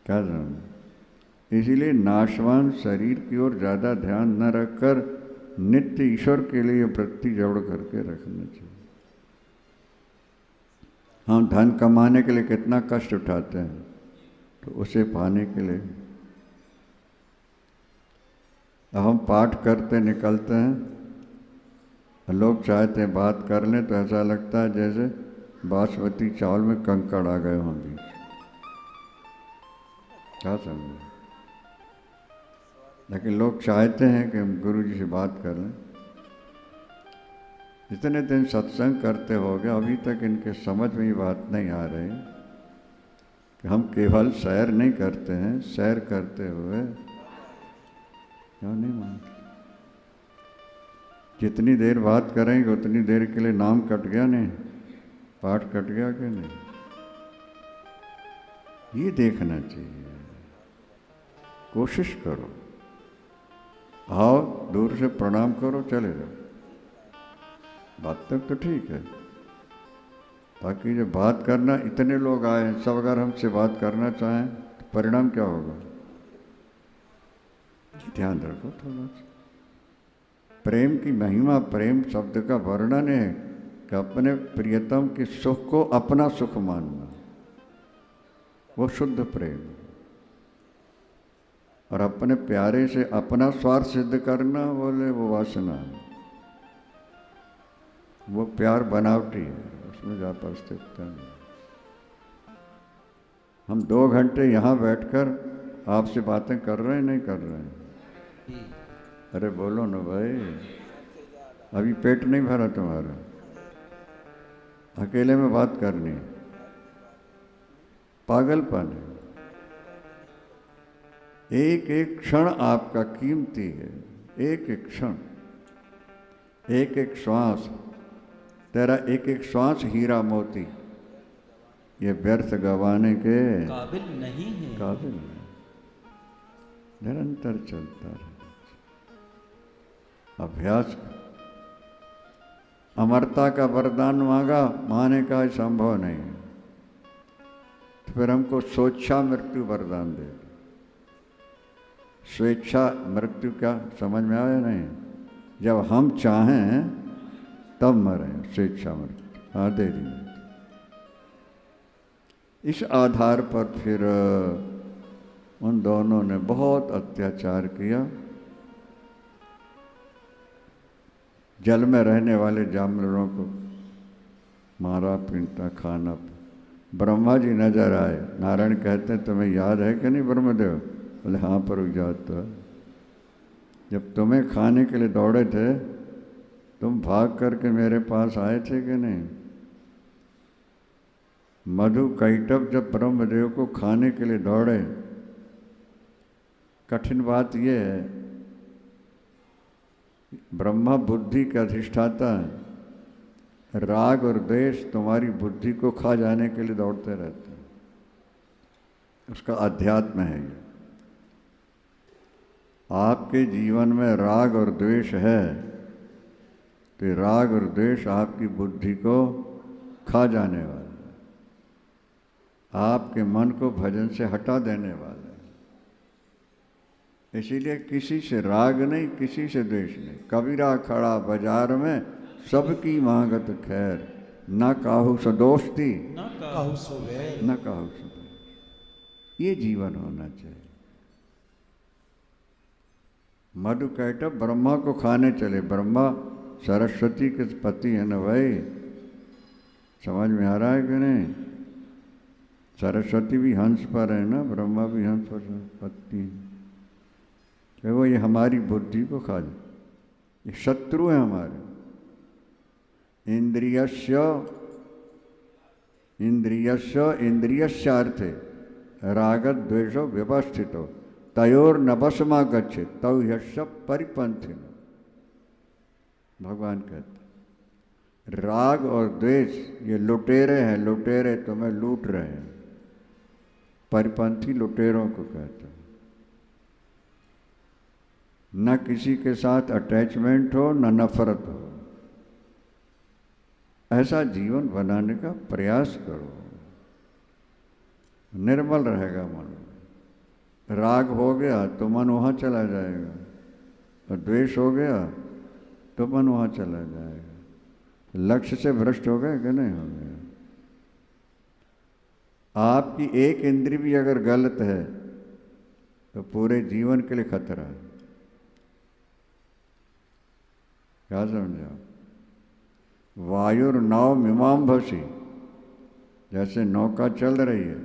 [SPEAKER 4] क्या समझ? इसीलिए नाशवान शरीर की ओर ज़्यादा ध्यान न रखकर नित्य ईश्वर के लिए वृत्ति जोड़ करके रखना चाहिए। हम धन कमाने के लिए कितना कष्ट उठाते हैं, तो उसे पाने के लिए अब हम पाठ करते निकलते हैं, लोग चाहते हैं बात कर लें तो ऐसा लगता है जैसे बासमती चावल में कंकड़ आ गए हों बीच। क्या समझे? लेकिन लोग चाहते हैं कि हम गुरु जी से बात कर लें। इतने दिन सत्संग करते हो गए, अभी तक इनके समझ में ये बात नहीं आ रही कि हम केवल सैर नहीं करते हैं, सैर करते हुए क्यों नहीं मानते? जितनी देर बात करेंगे उतनी देर के लिए नाम कट गया नहीं, पाठ कट गया कि नहीं, ये देखना चाहिए। कोशिश करो, आओ दूर से प्रणाम करो, चले जाओ। बात तक तो ठीक है, ताकि जब बात करना, इतने लोग आए सब अगर हमसे बात करना चाहें तो परिणाम क्या होगा? ध्यान रखो थोड़ा सा। प्रेम की महिमा, प्रेम शब्द का वर्णन है कि अपने प्रियतम के सुख को अपना सुख मानना, वो शुद्ध प्रेम। और अपने प्यारे से अपना स्वार्थ सिद्ध करना, बोले वो वासना है, वो प्यार बनावटी है, उसमें ज़्यादा अस्तित्व नहीं। हम 2 घंटे यहाँ बैठकर आपसे बातें कर रहे हैं, नहीं कर रहे हैं? अरे बोलो ना भाई, अभी पेट नहीं भरा तुम्हारा, अकेले में बात करनी, पागलपन है। एक एक क्षण आपका कीमती है, एक एक क्षण, एक एक श्वास, तेरा एक एक श्वास हीरा मोती, ये व्यर्थ गंवाने के
[SPEAKER 5] काबिल नहीं है।
[SPEAKER 4] काबिल नहीं। निरंतर चलता रहे, अभ्यास। अमरता का वरदान मांगा, माने का संभव नहीं है, तो फिर हमको स्वेच्छा मृत्यु वरदान दे। स्वेच्छा मृत्यु क्या समझ में आया? नहीं, जब हम चाहें तब मरें, स्वेच्छा मृत्यु। हाँ, दे दी। इस आधार पर फिर उन दोनों ने बहुत अत्याचार किया। जल में रहने वाले जानवरों को मारा, पीटा, खाना। ब्रह्मा जी नजर आए, नारायण कहते हैं तुम्हें याद है कि नहीं ब्रह्मदेव? बोले हाँ पर याद तो है। जब तुम्हें खाने के लिए दौड़े थे, तुम भाग करके मेरे पास आए थे कि नहीं? मधु कैटभ जब ब्रह्मदेव को खाने के लिए दौड़े, कठिन बात यह है, ब्रह्मा बुद्धि का अधिष्ठाता है, राग और द्वेष तुम्हारी बुद्धि को खा जाने के लिए दौड़ते रहते हैं। उसका अध्यात्म है ये। आपके जीवन में राग और द्वेष है तो राग और द्वेष आपकी बुद्धि को खा जाने वाला है, आपके मन को भजन से हटा देने वाला है। इसीलिए किसी से राग नहीं, किसी से द्वेष नहीं। कबीरा खड़ा बाजार में सबकी मांगत खैर, न काहू सो दोस्ती
[SPEAKER 5] न काहू सो वैर।
[SPEAKER 4] न काहू सो वैर। ये जीवन होना चाहिए। मधु कैटभ ब्रह्मा को खाने चले। ब्रह्मा सरस्वती के पति है ना भाई, समझ में आ रहा है कि नहीं? सरस्वती भी हंस पर है ना, ब्रह्मा भी हंस पर पत्नी है। वो ये हमारी बुद्धि को खा जाए। ये शत्रु हैं हमारे। इंद्रियस्य इंद्रियस्यार्थे रागद्वेषो व्यवस्थितो तयोर नवसमा गच्छे तव यश परिपंथिन। भगवान कहते राग और द्वेष ये लुटेरे हैं, लुटेरे तुम्हें लूट रहे हैं। परिपंथी लुटेरों को कहते हैं। न किसी के साथ अटैचमेंट हो न नफरत हो, ऐसा जीवन बनाने का प्रयास करो, निर्मल रहेगा मन। राग हो गया तो मन वहाँ चला जाएगा, और द्वेष हो गया तो मन वहाँ चला जाएगा। लक्ष्य से भ्रष्ट हो गए कि नहीं हो गए? आपकी एक इंद्रिय भी अगर गलत है तो पूरे जीवन के लिए खतरा है। क्या समझा? वायुर्नाव मीमां भसी, जैसे नौका चल रही है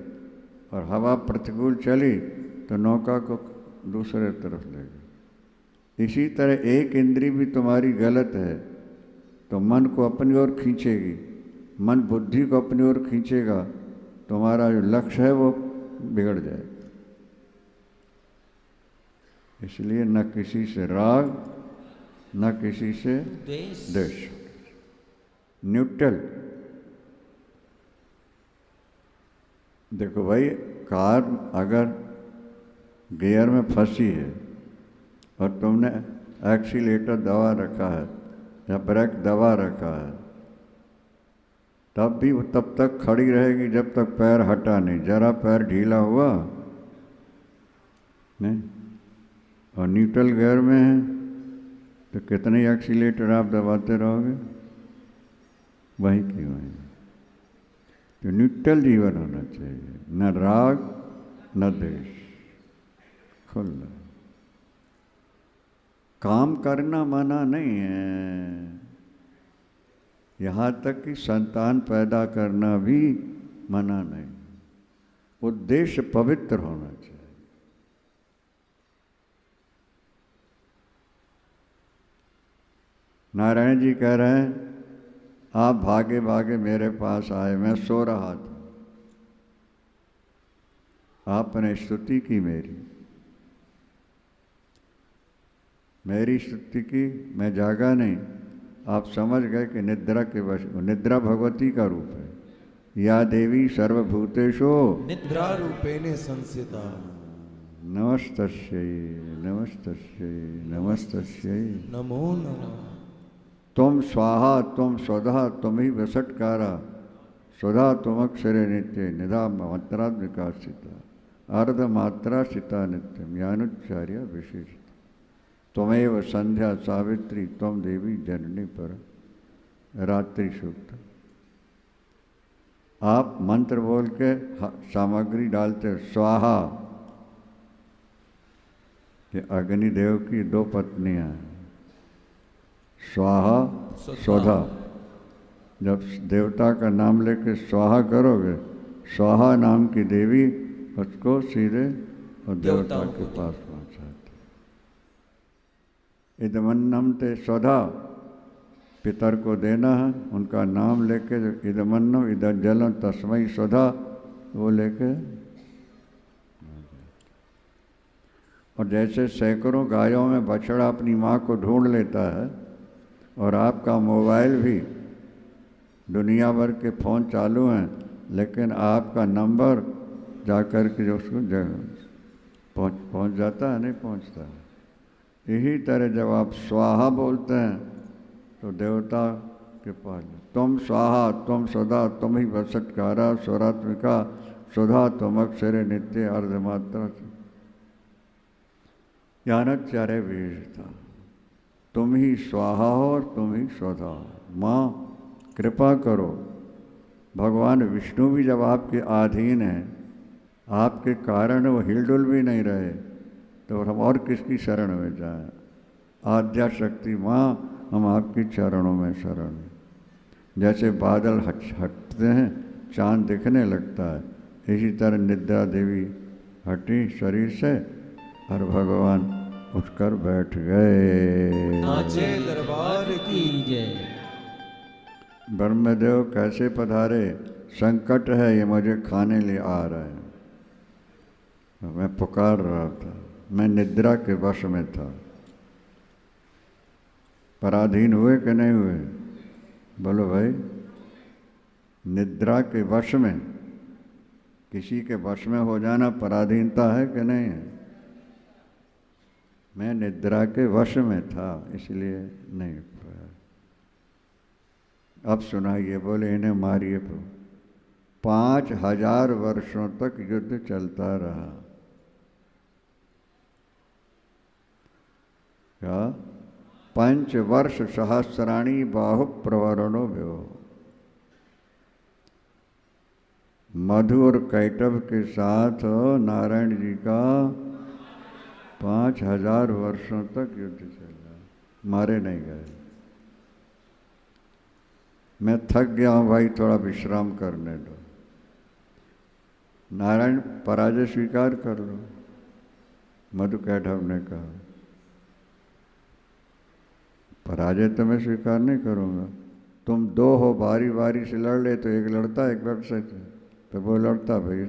[SPEAKER 4] और हवा प्रतिकूल चली तो नौका को दूसरे तरफ ले गई। इसी तरह एक इंद्रिय भी तुम्हारी गलत है तो मन को अपनी ओर खींचेगी, मन बुद्धि को अपनी ओर खींचेगा, तुम्हारा जो लक्ष्य है वो बिगड़ जाएगा। इसलिए न किसी से राग न किसी से द्वेष, न्यूट्रल। देखो भाई, कार अगर गियर में फंसी है और तुमने एक्सीलेटर दबा रखा है या ब्रेक दबा रखा है, तब भी वो तब तक खड़ी रहेगी जब तक पैर हटा नहीं। जरा पैर ढीला हुआ नहीं, और न्यूट्रल गियर में है तो कितने एक्सीलेटर आप दबाते रहोगे, वही की वही। तो न्यूट्रल जीवन होना चाहिए, न राग न द्वेष, खुला। काम करना मना नहीं है, यहाँ तक कि संतान पैदा करना भी मना नहीं। उद्देश्य पवित्र होना चाहिए। नारायण जी कह रहे हैं, आप भागे भागे मेरे पास आए, मैं सो रहा था, आपने स्तुति की मेरी स्तुति की, मैं जागा नहीं। आप समझ गए कि निद्रा के वश, निद्रा भगवती का रूप है। या देवी सर्वभूतेषु
[SPEAKER 5] निद्रा रूपेण संस्थिता।
[SPEAKER 4] नमस्तस्यै नमस्तस्यै नमस्तस्यै
[SPEAKER 5] नमो नमः।
[SPEAKER 4] तुम स्वाहा तुम स्वधा तुम ही वसटकारा, स्वधा तुम अक्षरे नित्य निधा मात्रा विकासिता अर्धमात्रा सिता नित्यम यानुच्चार्य विशेषता। त्वमेव संध्या सावित्री त्वम देवी जननी पर रात्रि सूक्त। आप मंत्र बोल के सामग्री डालते हो। स्वाहा, ये अग्निदेव की दो पत्नियां हैं, स्वाहा स्वधा। जब देवता का नाम लेके स्वाहा करोगे, स्वाहा नाम की देवी उसको सीधे और देवता के पास पहुंचाते। इदमन्नम ते स्वधा, पितर को देना है, उनका नाम लेके इदमन्नम इधर जलम तस्मई स्वधा वो लेके। और जैसे सैकड़ों गायों में बछड़ा अपनी माँ को ढूंढ लेता है, और आपका मोबाइल भी, दुनिया भर के फ़ोन चालू हैं, लेकिन आपका नंबर जाकर के जो उसको पहुँच जाता है, नहीं पहुँचता है। यही तरह जब आप स्वाहा बोलते हैं तो देवता के पास, तुम स्वाहा तुम सदा तुम ही वसटकारा स्वरात्मिका सुधा तुम अक्षरे नित्य अर्धमात्रा ज्ञानचार्य विशेषता। तुम ही स्वाहा हो और तुम ही स्वधा। माँ कृपा करो। भगवान विष्णु भी जब आपके अधीन हैं, आपके कारण वो हिलडुल भी नहीं रहे, तो हम और किसकी शरण में जाएं? आद्या शक्ति माँ, हम आपकी चरणों में शरण हैं। जैसे बादल हटते हैं, चांद दिखने लगता है, इसी तरह निद्रा देवी हटी शरीर से और भगवान उठकर बैठ गए।
[SPEAKER 5] नाचे दरबार की
[SPEAKER 2] जय।
[SPEAKER 4] ब्रह्मदेव कैसे पधारे? संकट है, ये मुझे खाने लिए आ रहा है। मैं पुकार रहा था, मैं निद्रा के वश में था। पराधीन हुए कि नहीं हुए? बोलो भाई। निद्रा के वश में, किसी के वश में हो जाना पराधीनता है कि नहीं है? मैं निद्रा के वश में था, इसलिए नहीं पाया। अब सुनाइए, बोले इन्हें मारिए। 5000 वर्षों तक युद्ध चलता रहा। क्या? 5 वर्ष सहस्राणी बाहु प्रवरणो व्यो। मधु और कैटभ के साथ नारायण जी का 5000 वर्षों तक युद्ध चला, मारे नहीं गए। मैं थक गया हूँ भाई, थोड़ा विश्राम करने दो। नारायण पराजय स्वीकार कर लो, मधु कैटभ ने कहा। पराजय तो मैं स्वीकार नहीं करूँगा। तुम 2 हो, बारी बारी से लड़ ले, तो एक लड़ता एक लड़ सकता, तो वो लड़ता भाई।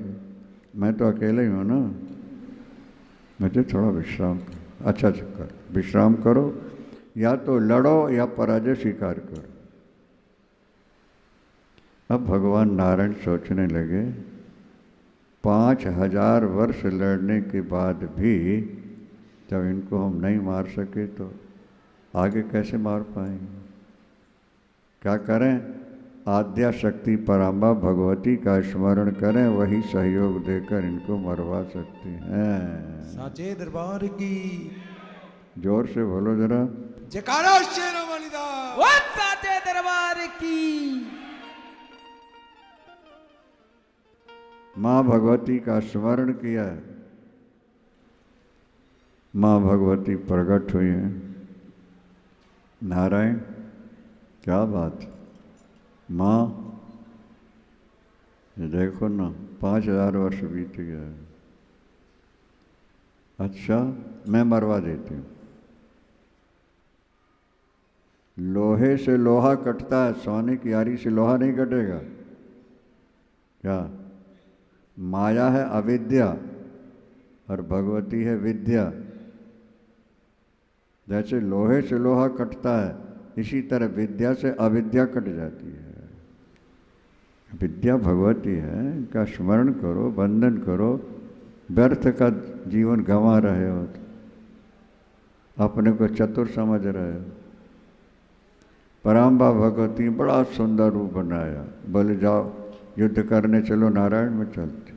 [SPEAKER 4] मैं तो अकेले ही हूँ ना, मुझे थोड़ा विश्राम करो। अच्छा कर, विश्राम करो, या तो लड़ो या पराजय स्वीकार करो। अब भगवान नारायण सोचने लगे, 5000 वर्ष लड़ने के बाद भी जब इनको हम नहीं मार सके तो आगे कैसे मार पाएंगे? क्या करें? आद्या शक्ति पराम्बा भगवती का स्मरण करें, वही सहयोग देकर इनको मरवा सकती हैं।
[SPEAKER 5] साचे दरबार की
[SPEAKER 4] जोर से बोलो जरा।
[SPEAKER 5] जयकारा शेरोमणि दा।
[SPEAKER 2] साचे दरबार की।
[SPEAKER 4] माँ भगवती का स्मरण किया, माँ भगवती प्रकट हुई हैं। नारायण, क्या बात माँ, ये देखो ना, 5000 वर्ष बीत गया है। अच्छा, मैं मरवा देती हूँ। लोहे से लोहा कटता है, सोने की आरी से लोहा नहीं कटेगा। क्या? माया है अविद्या और भगवती है विद्या। जैसे लोहे से लोहा कटता है, इसी तरह विद्या से अविद्या कट जाती है। विद्या भगवती है, इनका स्मरण करो, वंदन करो। व्यर्थ का जीवन गंवा रहे हो, अपने को चतुर समझ रहे हो। पराम्बा भगवती बड़ा सुंदर रूप बनाया, बोले जाओ युद्ध करने चलो। नारायण में चलते,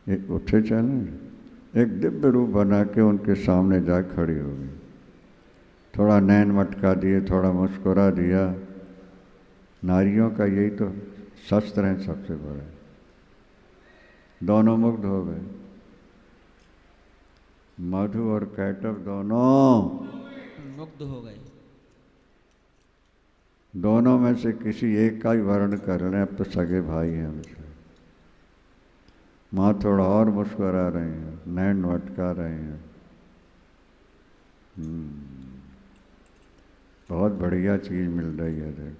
[SPEAKER 4] एक उठे चले, एक दिव्य रूप बना के उनके सामने जा खड़ी हो गई। थोड़ा नैन मटका दिए, थोड़ा मुस्कुरा दिया। नारियों का यही तो शस्त्र हैं सबसे बड़े। दोनों मुग्ध हो गए, मधु और कैटभ दोनों
[SPEAKER 2] मुग्ध हो गए।
[SPEAKER 4] दोनों में से किसी एक का ही वर्ण कर लें, अब तो सगे भाई हैं हमसे। माँ थोड़ा और मुस्कुरा रही हैं, नैन मटका रही हैं। बहुत बढ़िया चीज़ मिल रही है। देख,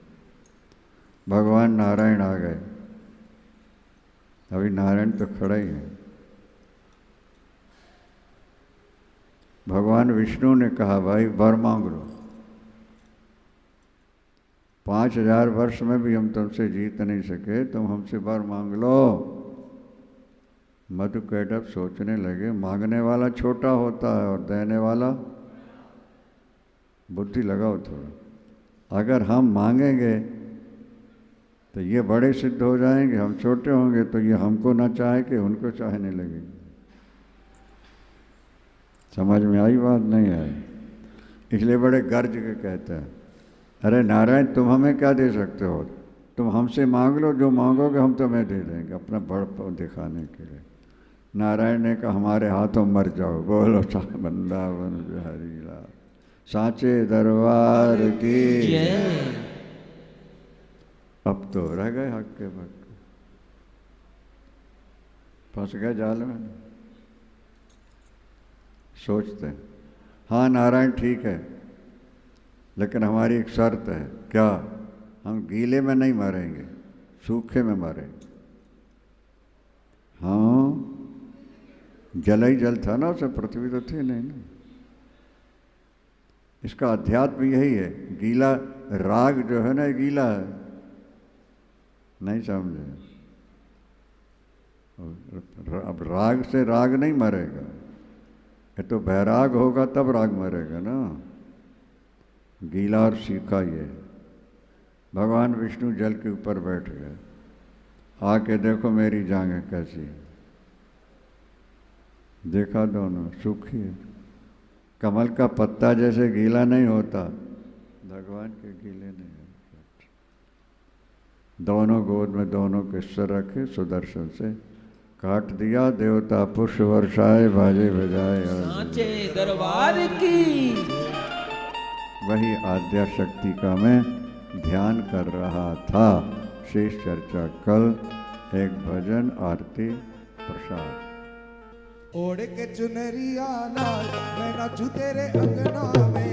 [SPEAKER 4] भगवान नारायण आ गए। अभी नारायण तो खड़े ही हैं। भगवान विष्णु ने कहा, भाई वर मांग लो। 5000 वर्ष में भी हम तुमसे जीत नहीं सके, तुम हमसे वर मांग लो। मधु कैटभ सोचने लगे, मांगने वाला छोटा होता है और देने वाला। बुद्धि लगाओ थोड़ा। अगर हम मांगेंगे तो ये बड़े सिद्ध हो जाएंगे, हम छोटे होंगे तो ये हमको ना चाहे कि उनको चाहने लगेंगे। समझ में आई बात? नहीं आई। इसलिए बड़े गर्ज के कहते हैं, अरे नारायण तुम हमें क्या दे सकते हो? तुम हमसे मांग लो, जो मांगोगे हम तुम्हें दे देंगे, अपना बड़पन दिखाने के लिए। नारायण ने कहा, हमारे हाथों मर जाओ। बोलो वृंदावन बिहारी लाल साचे दरबार की। अब तो रह गए हक के भक्त, फंस गए जाल में। सोचते हैं हाँ नारायण ठीक है, लेकिन हमारी एक शर्त है। क्या? हम गीले में नहीं मरेंगे, सूखे में मरेंगे। हाँ, जल ही जल था ना, उसे पृथ्वी तो थी नहीं ना। इसका अध्यात्म यही है। गीला राग जो है ना, गीला है, नहीं समझे? अब राग से राग नहीं मरेगा, ये तो बैराग होगा तब राग मरेगा ना। गीला और सीखा ये। भगवान विष्णु जल के ऊपर बैठ गए, आके देखो मेरी जांघें कैसी है। देखा दोनों सूखी है। कमल का पत्ता जैसे गीला नहीं होता, भगवान के गीले नहीं होते। दोनों गोद में दोनों के सिर रखे, सुदर्शन से काट दिया। देवता पुष्प वर्षाए, बाजे बजाए।
[SPEAKER 2] सांचे दरबार की।
[SPEAKER 4] वही आद्या शक्ति का मैं ध्यान कर रहा था। शेष चर्चा कल। एक भजन, आरती, प्रसाद।
[SPEAKER 3] ओढ़ के चुनरिया लाल मैं नाचू तेरे अंगना में।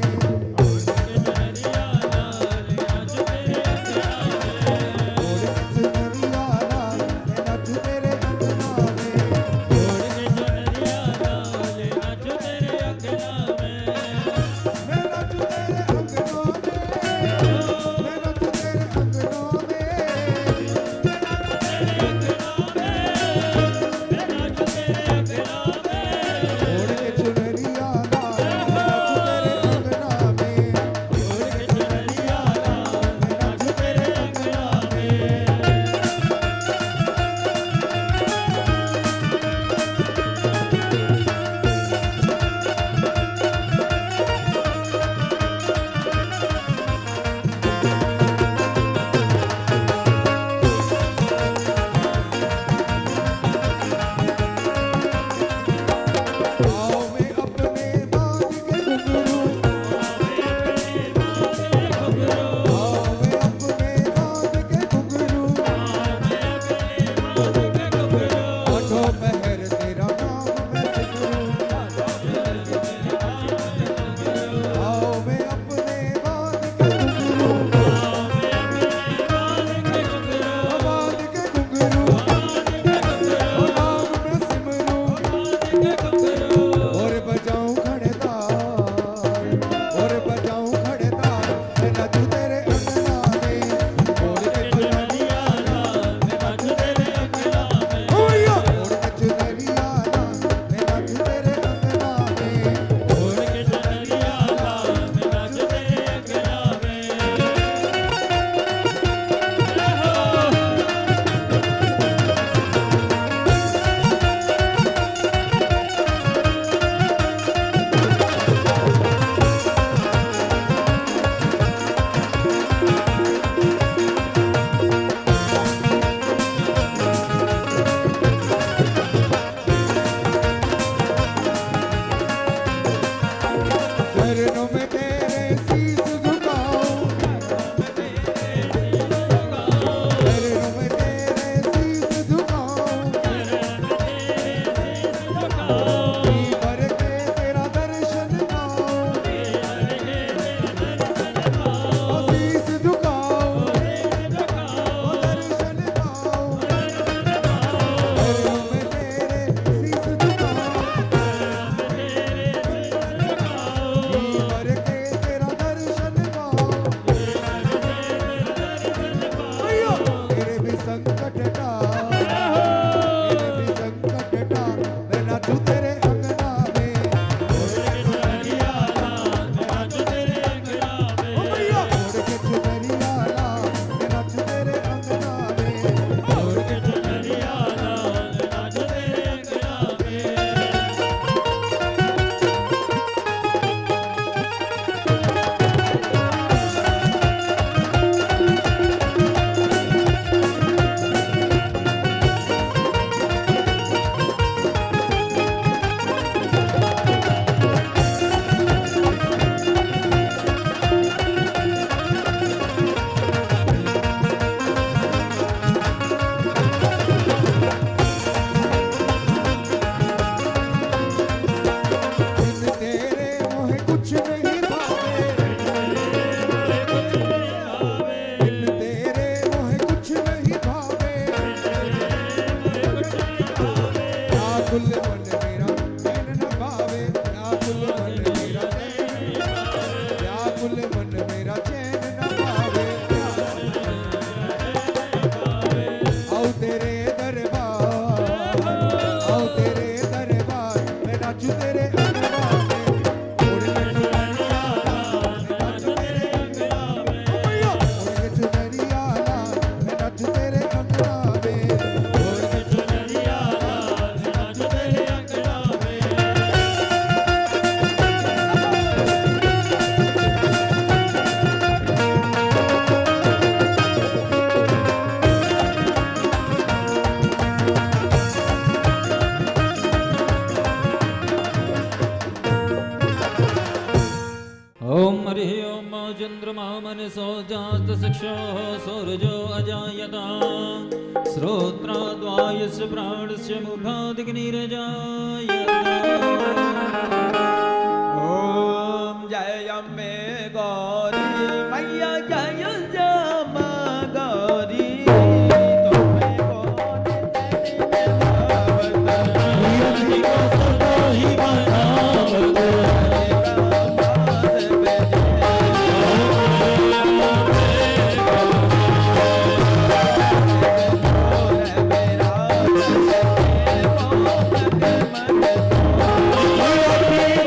[SPEAKER 2] चंद्रमा मनसो जास्त चक्षो सूरजो अजायता श्रोत्राद्वायुष प्राणस्य मुखादिग्निरजायता
[SPEAKER 5] ओम जय अम्बे गौरी मैया जय श्यामा गौरी तुम्हें कौन तेरे भावत को सदा ही बनावत
[SPEAKER 3] Happy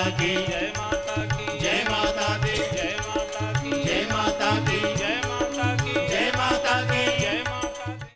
[SPEAKER 1] माता की
[SPEAKER 5] जय